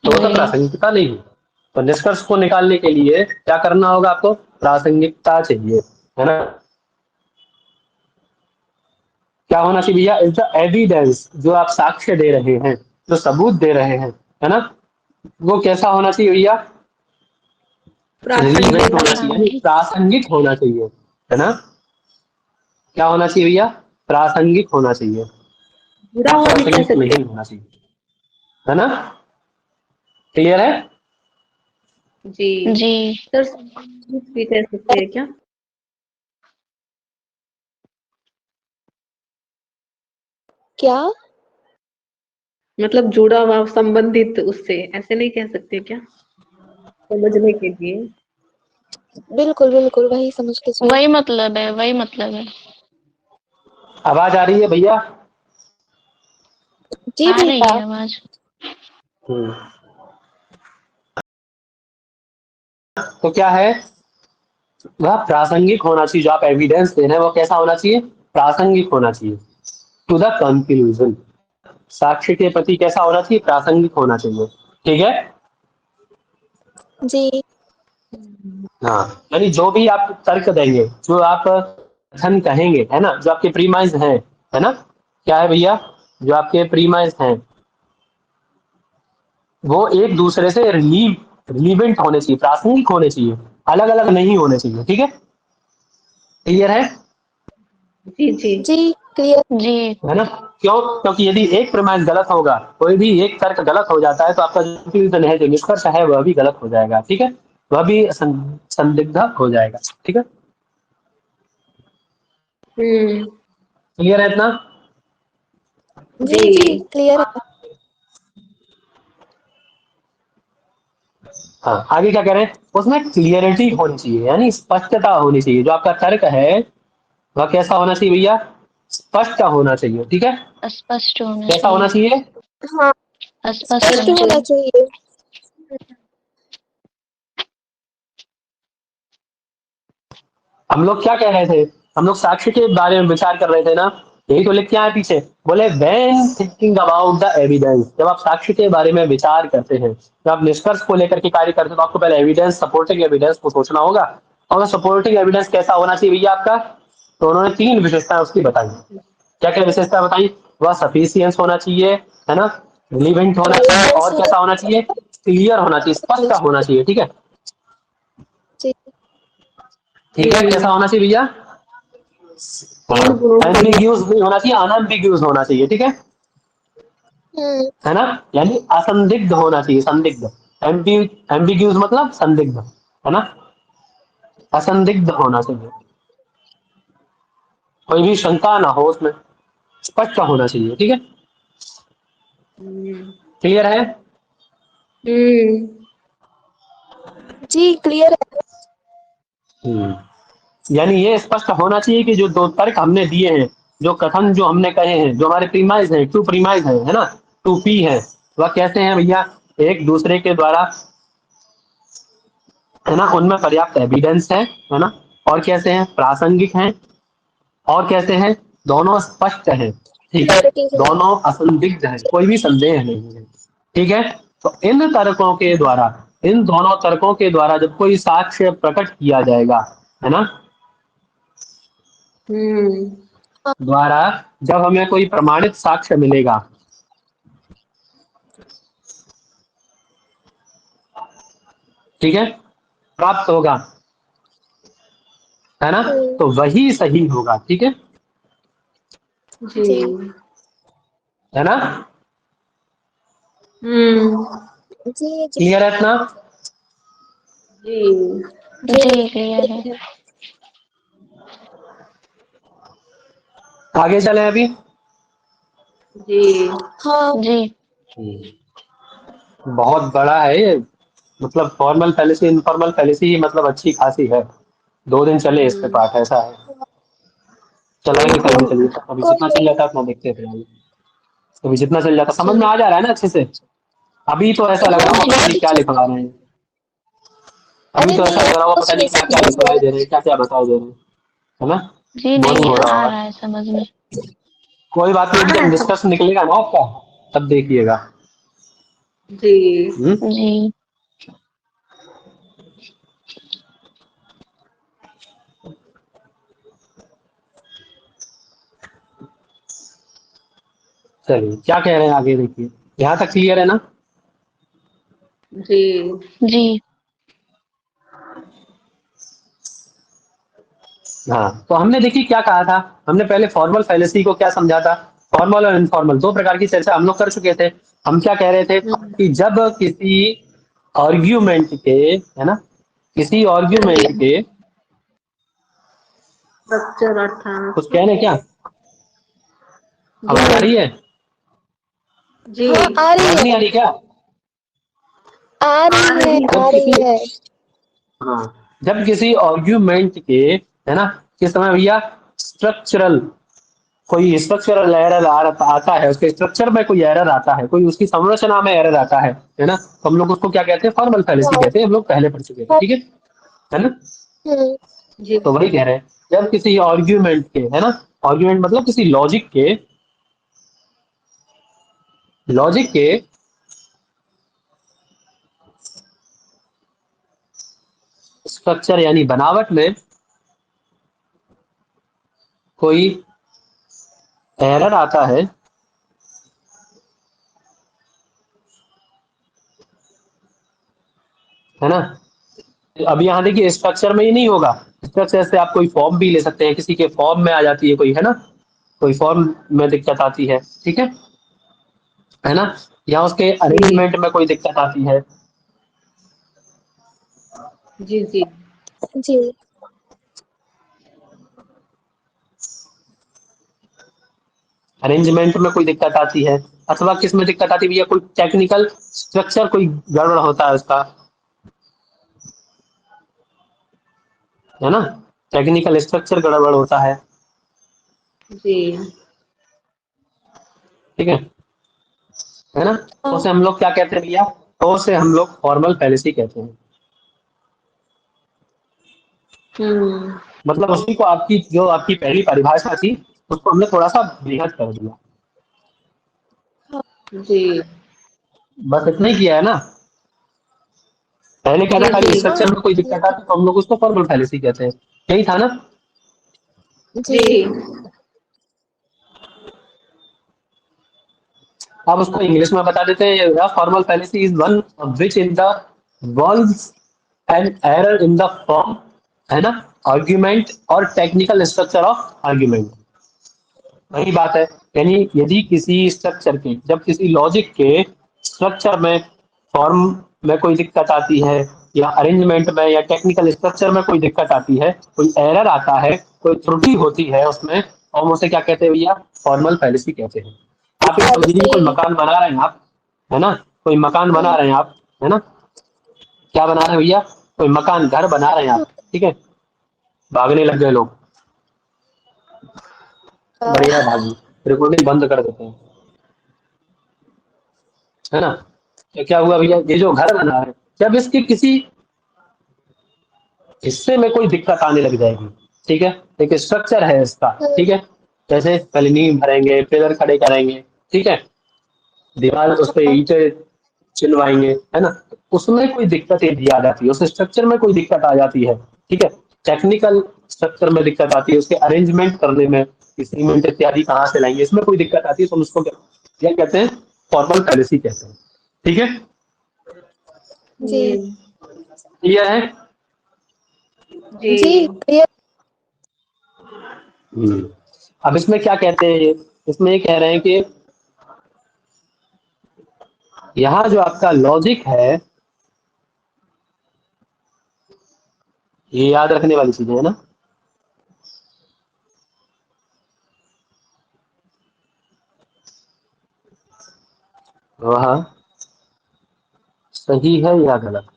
A: वो तो
B: वही।
A: प्रासंगिकता नहीं है। तो निष्कर्ष को निकालने के लिए क्या करना होगा? आपको प्रासंगिकता चाहिए, है ना। क्या होना चाहिए भैया? इज द एविडेंस, जो आप साक्ष्य दे रहे हैं, जो सबूत दे रहे हैं, है ना, वो कैसा होना चाहिए भैया? रिलीवेंट
C: प्रासंगिक।
A: होना चाहिए, यानी
B: प्रासंगिक।
A: प्रासंगिक होना चाहिए, है ना। क्या होना चाहिए भैया? प्रासंगिक होना चाहिए,
C: जुड़ा हुआ भी कह
A: अप्रासंगिक
C: सकते
A: नहीं होना चाहिए, है ना। क्लियर है?
C: हैं। जी
B: जी
C: सर, संबंधित भी कह सकते हैं क्या?
B: क्या?
C: मतलब जुड़ा हुआ, संबंधित उससे, ऐसे नहीं कह सकते क्या समझने के लिए?
B: बिल्कुल बिल्कुल वही समझ के चलो। वही मतलब है, वही मतलब है।
A: आवाज आ रही है भैया?
B: जी
D: आ रही
B: भैया।
D: है आवाज।
A: हम्म। तो क्या है? वह प्रासंगिक होना चाहिए। जो आप एविडेंस दे रहे हैं वो कैसा होना चाहिए? प्रासंगिक होना चाहिए, टू द कंक्लूजन। साक्ष्य के प्रति कैसा होना चाहिए? प्रासंगिक होना चाहिए। ठीक है,
B: जी
A: हाँ, यानी जो भी आप तर्क देंगे, जो आप कथन कहेंगे, है ना, जो आपके प्रीमाइज हैं, है ना, क्या है भैया, जो आपके प्रीमाइज हैं, वो एक दूसरे से रिलीवेंट होने चाहिए, प्रासंगिक होने चाहिए, अलग अलग नहीं होने चाहिए। ठीक है, क्लियर है?
C: जी जी
B: जी क्लियर। जी
A: है ना। क्यों? क्योंकि यदि एक प्रमाण गलत होगा, कोई भी एक तर्क गलत हो जाता है, तो आपका जो कंक्लूजन है, जो निष्कर्ष है, वह भी गलत हो जाएगा। ठीक है, वह भी संदिग्ध हो जाएगा। ठीक है, क्लियर है इतना?
B: जी जी क्लियर है।
A: हाँ, आगे क्या कह रहे हैं, उसमें क्लियरिटी होनी चाहिए, यानी स्पष्टता होनी चाहिए। जो आपका तर्क है वह कैसा होना चाहिए भैया, स्पष्ट होना चाहिए। ठीक है,
D: स्पष्ट होना
A: कैसा होना
D: चाहिए।
A: चाहिए,
B: हाँ
D: स्पष्ट
B: स्पष्ट
D: होना
B: होना
D: चाहिए।
B: चाहिए।
A: हम लोग क्या कह रहे थे, हम लोग साक्ष्य के बारे में विचार कर रहे थे ना, यही तो लिख के आए पीछे, बोले when thinking about the evidence, जब आप साक्ष्य के बारे में विचार करते हैं, जब आप निष्कर्ष को लेकर के कार्य करते हैं, तो आपको पहले एविडेंस, सपोर्टिंग एविडेंस को सोचना होगा। और सपोर्टिंग एविडेंस कैसा होना चाहिए भैया आपका, तो उन्होंने 3 विशेषताएं उसकी बताई। क्या क्या विशेषता बताई, वह सफिशियंस होना चाहिए, है ना, रिलीवेंट होना चाहिए, और कैसा होना चाहिए, क्लियर होना चाहिए, स्पष्ट होना चाहिए। ठीक है,
B: जी
A: ठीक है, कैसा होना चाहिए भैया, हाँ,
C: तीन गुणों को
A: एम्बिग्यूज नहीं होना चाहिए, अनएम्बिग्यूज होना चाहिए। ठीक
B: हम्म
A: है ना, यानी असंदिग्ध होना चाहिए, संदिग्ध। एम्बिग्यूज मतलब संदिग्ध, है ना, असंदिग्ध होना चाहिए, कोई भी शंका ना हो उसमें, स्पष्ट होना चाहिए। ठीक है,
C: हम्म
A: क्लियर है?
B: जी क्लियर है।
A: यानी ये स्पष्ट होना चाहिए कि जो 2 तर्क हमने दिए हैं, जो कथन जो हमने कहे हैं, जो हमारे प्रीमाइज है, 2 प्रीमाइज है ना, 2 पी है, वह कैसे हैं भैया, एक दूसरे के द्वारा, है ना, उनमें पर्याप्त एविडेंस है ना, और कैसे हैं, प्रासंगिक हैं, और कैसे हैं, दोनों स्पष्ट हैं। ठीक है,
B: क्लैरिटी है।
A: दोनों असंदिग्ध हैं, कोई भी संदेह नहीं है। ठीक है, तो इन तर्कों के द्वारा, इन दोनों तर्कों के द्वारा जब कोई साक्ष्य प्रकट किया जाएगा, है ना, द्वारा, जब हमें कोई प्रमाणित साक्ष्य मिलेगा, ठीक है, प्राप्त होगा, है ना, तो वही सही होगा। ठीक है,
B: जी
A: है ना,
B: जी जी
A: क्लियर है इतना?
D: जी क्लियर है।
A: आगे चले अभी।
B: हाँ
D: जी
A: बहुत बड़ा है ये, मतलब फॉर्मल फैलेसी, इनफॉर्मल फैलेसी, मतलब अच्छी खासी है। 2 दिन चले इस पे पाठ, ऐसा है, चलाएंगे कल भी, चलिए अभी
B: कोई
A: जितना चल
B: नहीं।
A: जाता है उतना देखते थे आगे। अभी जितना चल जाता, समझ में
B: जी
A: आ जा रहा है ना अच्छे से? अभी तो ऐसा लग
B: हाँ
A: रहा
B: जी
A: होगा पता नहीं
B: अभी
A: क्या
B: चल।
A: लिखवा रहे हैं, अभी
B: अरे
A: तो ऐसा
B: नहीं
A: लग रहा होगा
B: अभी
A: पता नहीं क्या क्या
B: समझ
A: लिखवाए
B: में
A: दे रहे हैं, क्या क्या बताए दे रहे हैं, है ना,
D: जी
A: बोरिंग
D: नहीं
A: हो रहा
D: आ
A: होगा।
D: रहा है समझ में।
A: कोई बात नहीं, जब डिस्कस निकलेगा ना आपका, तब देखिएगा। हम्म,
D: जी
A: चलिए क्या कह रहे हैं आगे देखिए, यहाँ तक क्लियर है ना?
D: जी
A: हाँ, तो हमने देखिए क्या कहा था, हमने पहले फॉर्मल फैलेसी को क्या समझा था, फॉर्मल और इनफॉर्मल 2 प्रकार की चर्चा हम लोग कर चुके थे। हम क्या कह रहे थे कि जब किसी आर्ग्यूमेंट के, है ना, किसी आर्ग्यूमेंट के,
C: स्ट्रक्चर
A: कुछ
C: अर्थात
A: कहने क्या, आवाज आ रही है,
B: हाँ आ रही
A: आवाज नहीं आ
B: है
A: रही क्या?
B: आ रही है
A: जब
B: आ रही
A: किसी,
B: है।
A: हाँ, जब किसी आर्ग्यूमेंट के, है ना, किस समय भैया, स्ट्रक्चरल, कोई स्ट्रक्चरल एरर आता है, उसके स्ट्रक्चर में कोई एरर आता है, कोई उसकी संरचना में एरर आता है ना, तो हम लोग उसको क्या कहते हैं, फॉर्मल फैलेसी
B: हाँ
A: कहते हैं, हम लोग पहले पढ़ चुके थे।
B: हाँ,
A: ठीक है ना,
B: हम्म
A: तो वही कह रहे हैं, जब किसी आर्ग्यूमेंट के, है ना, आर्ग्यूमेंट मतलब किसी लॉजिक के स्ट्रक्चर यानी बनावट में कोई एरर आता है ना, अब यहाँ देखिए स्ट्रक्चर में ही नहीं होगा, स्ट्रक्चर से आप कोई फॉर्म भी ले सकते हैं, किसी के फॉर्म में आ जाती है कोई, है ना, कोई फॉर्म में दिक्कत आती ठीक है ना, या उसके अरेंजमेंट में कोई दिक्कत आती है,
C: जी जी
B: जी।
A: अरेंजमेंट में कोई दिक्कत आती है, अथवा किस में दिक्कत आती है भैया, कोई टेक्निकल स्ट्रक्चर कोई गड़बड़ होता है उसका, है ना, टेक्निकल स्ट्रक्चर गड़बड़ होता
C: जी
A: ठीक है ना, तो उसे हम लोग क्या कहते हैं भैया, तो उसे हम लोग फॉर्मल फैलेसी कहते हैं।
C: हम्म
A: मतलब उसी को आपकी जो आपकी पहली परिभाषा थी उसको हमने थोड़ा सा बृहद कर दिया,
C: जी
A: बस इतना ही किया है ना। पहले क्या था,
C: जी
A: खाली
C: जी
B: हाँ
A: स्ट्रक्चर में कोई दिक्कत आती तो हम लोग उसको फॉर्मल फैलेसी कहते हैं, यही था ना।
B: जी।
C: जी
A: अब उसको इंग्लिश में बता देते हैं, formal fallacy is one which in the walls an error in the form, है ना, आर्ग्यूमेंट और टेक्निकल स्ट्रक्चर ऑफ आर्ग्यूमेंट, वही बात है। यानी यदि किसी स्ट्रक्चर के, जब किसी लॉजिक के स्ट्रक्चर में, फॉर्म में कोई दिक्कत आती है, या अरेंजमेंट में या टेक्निकल स्ट्रक्चर में कोई दिक्कत आती है, कोई एरर आता है, कोई त्रुटि होती है उसमें, तो हम उसे क्या कहते हैं भैया, फॉर्मल फैलेसी कहते हैं। आप ये समझिए, कोई
B: पॉलिसी।
A: मकान बना रहे हैं आप, है ना, कोई मकान बना रहे हैं आप, है ना, क्या बना रहे हैं भैया, कोई मकान घर बना रहे हैं आप, ठीक है, भागने लग गए लोग, बढ़िया भागी, रिकॉर्डिंग बंद कर देते हैं, है ना। तो क्या हुआ भैया, ये जो घर बना है, जब इसके किसी हिस्से में कोई दिक्कत आने लग जाएगी, ठीक है, एक स्ट्रक्चर है इसका, ठीक है, जैसे पहले नींव भरेंगे, पिलर खड़े करेंगे, ठीक है, दीवार उस पे ईंटें चिनवाएंगे, है ना, उसमें कोई दिक्कत यदि आ जाती है, उस स्ट्रक्चर में कोई दिक्कत आ जाती है, ठीक है, टेक्निकल स्ट्रक्चर में दिक्कत आती है, उसके अरेंजमेंट करने में, सीमेंट इत्यादि कहाँ से लाएंगे, इसमें कोई दिक्कत आती है, तो हम उसको क्या कहते हैं, फॉर्मल फैलेसी कहते हैं, ठीक है,
B: जी।
A: क्लियर है।
C: जी
B: जी क्लियर।
A: अब इसमें क्या कहते हैं, इसमें ये कह रहे हैं कि यहाँ जो आपका लॉजिक है, ये याद रखने वाली चीजें है ना, वह सही है या गलत,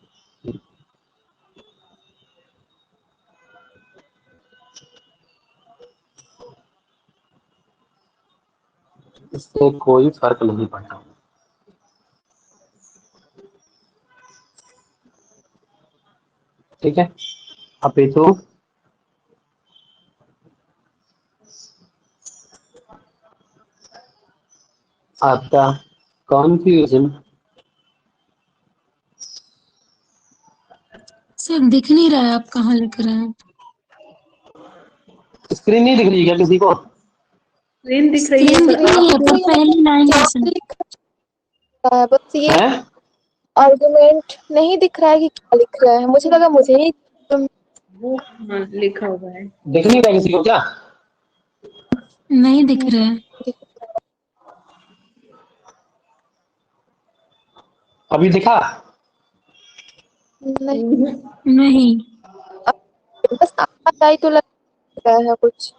A: इससे कोई फर्क नहीं पड़ता, ठीक है, अपितु आपका कॉन्फ्यूजन,
E: सर दिख नहीं रहा है आप कहाँ लिख रहे हैं।
A: स्क्रीन नहीं दिख रही क्या किसी को,
C: स्क्रीन दिख रही है
E: स्क्रीन
C: पर
E: दिख रही
C: आप
E: है पर पहली लाइन
B: यहाँ
E: कैसे।
B: पे लिखा है, बस ये
A: है,
B: आर्गुमेंट नहीं दिख रहा है कि क्या लिख रहा है, मुझे लगा मुझे ही
C: वो हाँ, लिखा हुआ है।
A: दिख नहीं रहा किसी को क्या,
E: नहीं दिख रहा है।
A: अभी दिखा,
B: नहीं।
E: नहीं।
B: बस आवाज आई तो लग रहा है कुछ।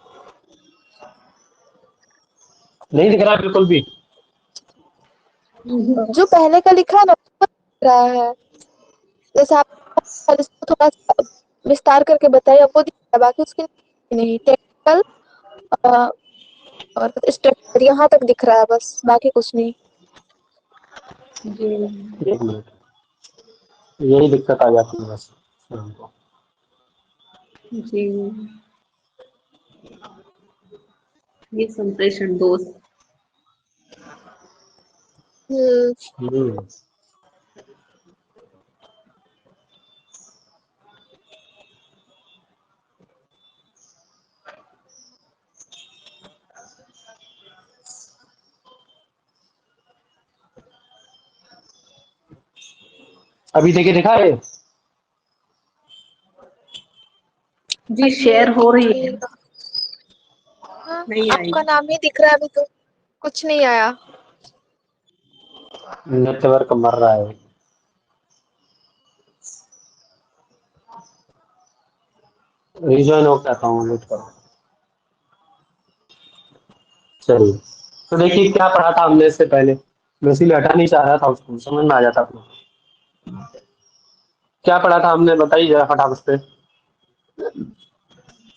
A: नहीं दिख रहा बिल्कुल भी,
B: जो पहले का लिखा है ना वो दिख रहा है, जैसे आप इसको थोड़ा सा विस्तार करके बताइए, अब वो दिख रहा है, बाकी उसके नहीं। टेक्निकल और स्ट्रक्चर यहाँ तक दिख रहा है बस, बाकी कुछ नहीं।
C: जी
A: एक मिनट, यही दिक्कत आ जाती है बस हमको।
C: जी ये संप्रेषण दोष।
A: हम्म, अभी देखिए दिखा है,
C: जी शेयर हो रही है।
B: हाँ,
C: नहीं आई।
B: आपका नाम ही दिख रहा है, अभी तो कुछ नहीं आया।
A: नेटवर्क मर रहा है, रिजॉइन हो कहता हूँ, वेट करो। चलिए, तो देखिए क्या पढ़ा था हमने इससे पहले, मैं इसीलिए हटा नहीं चाह रहा था उसको, समझ में आ जाता आपको। क्या पढ़ा था हमने, बताइए जरा फटाफट से।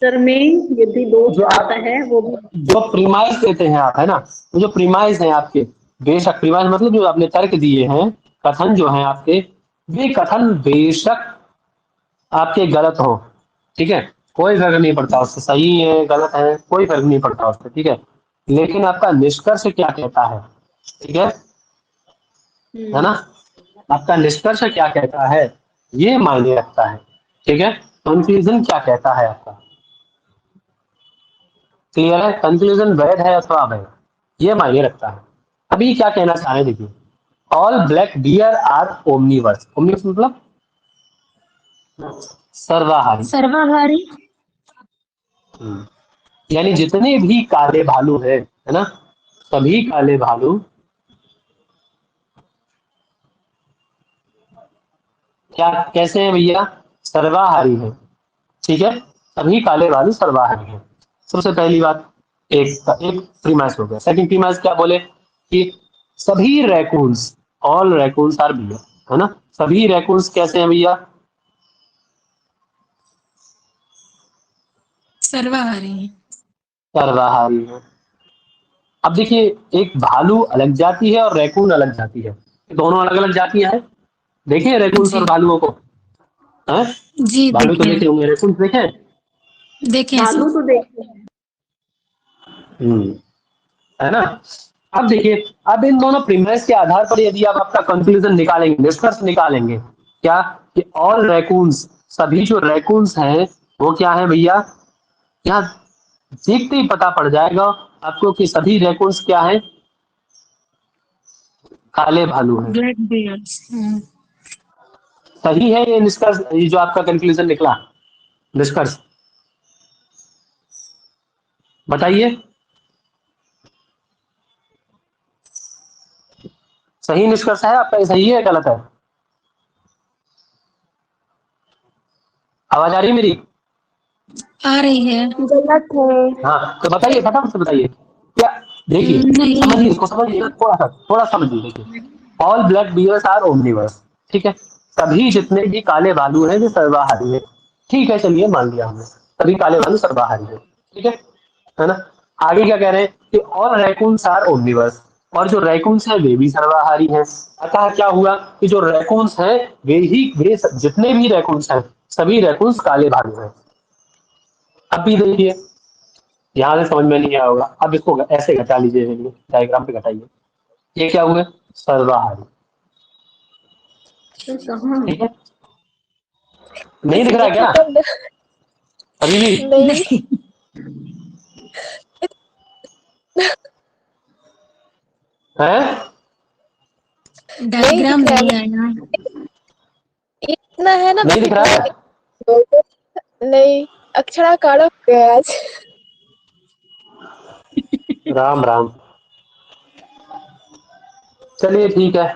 C: सर में यदि दोष
A: जो
C: आता
A: आप
C: है वो भी
A: जो प्रीमाइस देते हैं आप, है ना, वो जो प्रीमाइस हैं आपके, बेशक प्रीमाइस मतलब जो आपने तर्क दिए हैं, कथन जो हैं आपके, वे कथन बेशक आपके गलत हो, ठीक है, कोई फर्क नहीं पड़ता उससे, सही है गलत है कोई फर्क नहीं पड़ता उससे, ठीक है, लेकिन आपका निष्कर्ष क्या कहता है, ठीक है ना, आपका निष्कर्ष क्या कहता है ये मायने रखता है, ठीक है। कंक्लूजन क्या कहता है आपका, क्लियर है, कंक्लूजन वैध है अथवा अवैध, ये मायने रखता है। अभी क्या कहना चाह रहे हैं देखिए, all black deer are omnivores, omnivores मतलब सर्वाहारी,
E: सर्वाहारी।
A: यानी जितने भी काले भालू है ना, सभी काले भालू क्या कैसे हैं भैया, सर्वाहारी है, ठीक है, सभी काले भालू सर्वाहारी है। सबसे पहली बात, एक प्रीमाइस हो गया। सेकंड प्रीमाइस क्या बोले कि सभी रैकून्स, ऑल रैकून्स आर बियर, है ना, सभी रैकून्स कैसे हैं भैया,
E: सर्वाहारी।
A: सर्वाहारी है। अब देखिए, एक भालू अलग जाति है और रैकून अलग जाति है, दोनों अलग अलग जातियां हैं। देखिए रैकून्स और
E: जी
A: भालुओं को, हैं,
E: जी
A: भालू तो
E: देखे
A: देखे होंगे, रैकून देखे।
E: देखे हैं
C: भालू
E: सर।
C: तो देखते हैं।
A: है ना। अब देखिए, अब इन दोनों प्रीमाइस के आधार पर यदि आप आपका कंक्लूजन निकालेंगे, निष्कर्ष निकालेंगे, क्या कि ऑल रैकून्स, सभी जो रैकून्स हैं वो क्या है भैया, यहाँ देखते ही पता पड़ जाएगा आपको कि सभी रैकून्स क्या है, काले भालू हैं।
E: Black bears.
A: सही है ये निष्कर्ष, ये जो आपका कंक्लूजन निकला, निष्कर्ष बताइए, सही निष्कर्ष है आपका, ये सही है गलत है, आवाज आ रही है मेरी।
E: आ रही है।
B: गलत है।
A: हाँ तो बताइए, फटाफट से बताइए क्या। देखिए समझिए,
E: नहीं।
A: इसको समझिए ना, थोड़ा समझिए। देखिए, all black bears are omnivores, ठीक है, सभी जितने भी काले भालू हैं वे सर्वाहारी है, ठीक है, चलिए मान लिया हमने, सभी काले भालू सर्वाहारी है, ठीक है ना। आगे क्या कह रहे हैं कि ऑल रैकून्स आर ओमनिवर्स, और जो रैकून्स हैं वे भी सर्वाहारी हैं। अतः क्या हुआ कि जो रैकून्स हैं वे जितने भी रैकून्स हैं, सभी रैकून्स काले भालू हैं। अब भी देखिए, यहाँ से समझ में नहीं आया होगा, अब इसको ऐसे घटा लीजिए, डायग्राम पे घटाइए, ये क्या हुए, सर्वाहारी,
C: तो कहाँ
A: ठीक है, नहीं दिख
B: किसी
A: रहा है क्या
B: डिफिकल्ट
A: अभी भी,
B: नहीं।
E: नहीं,
A: है
B: नहीं
E: डायग्राम
B: दिख रहा
E: नहीं
B: है,
E: आया।
B: इतना है ना
A: नहीं
B: बस,
A: दिख रहा
B: इतना
A: है।
B: नहीं, अक्षराकार हो गया आज।
A: राम राम, चलिए ठीक है।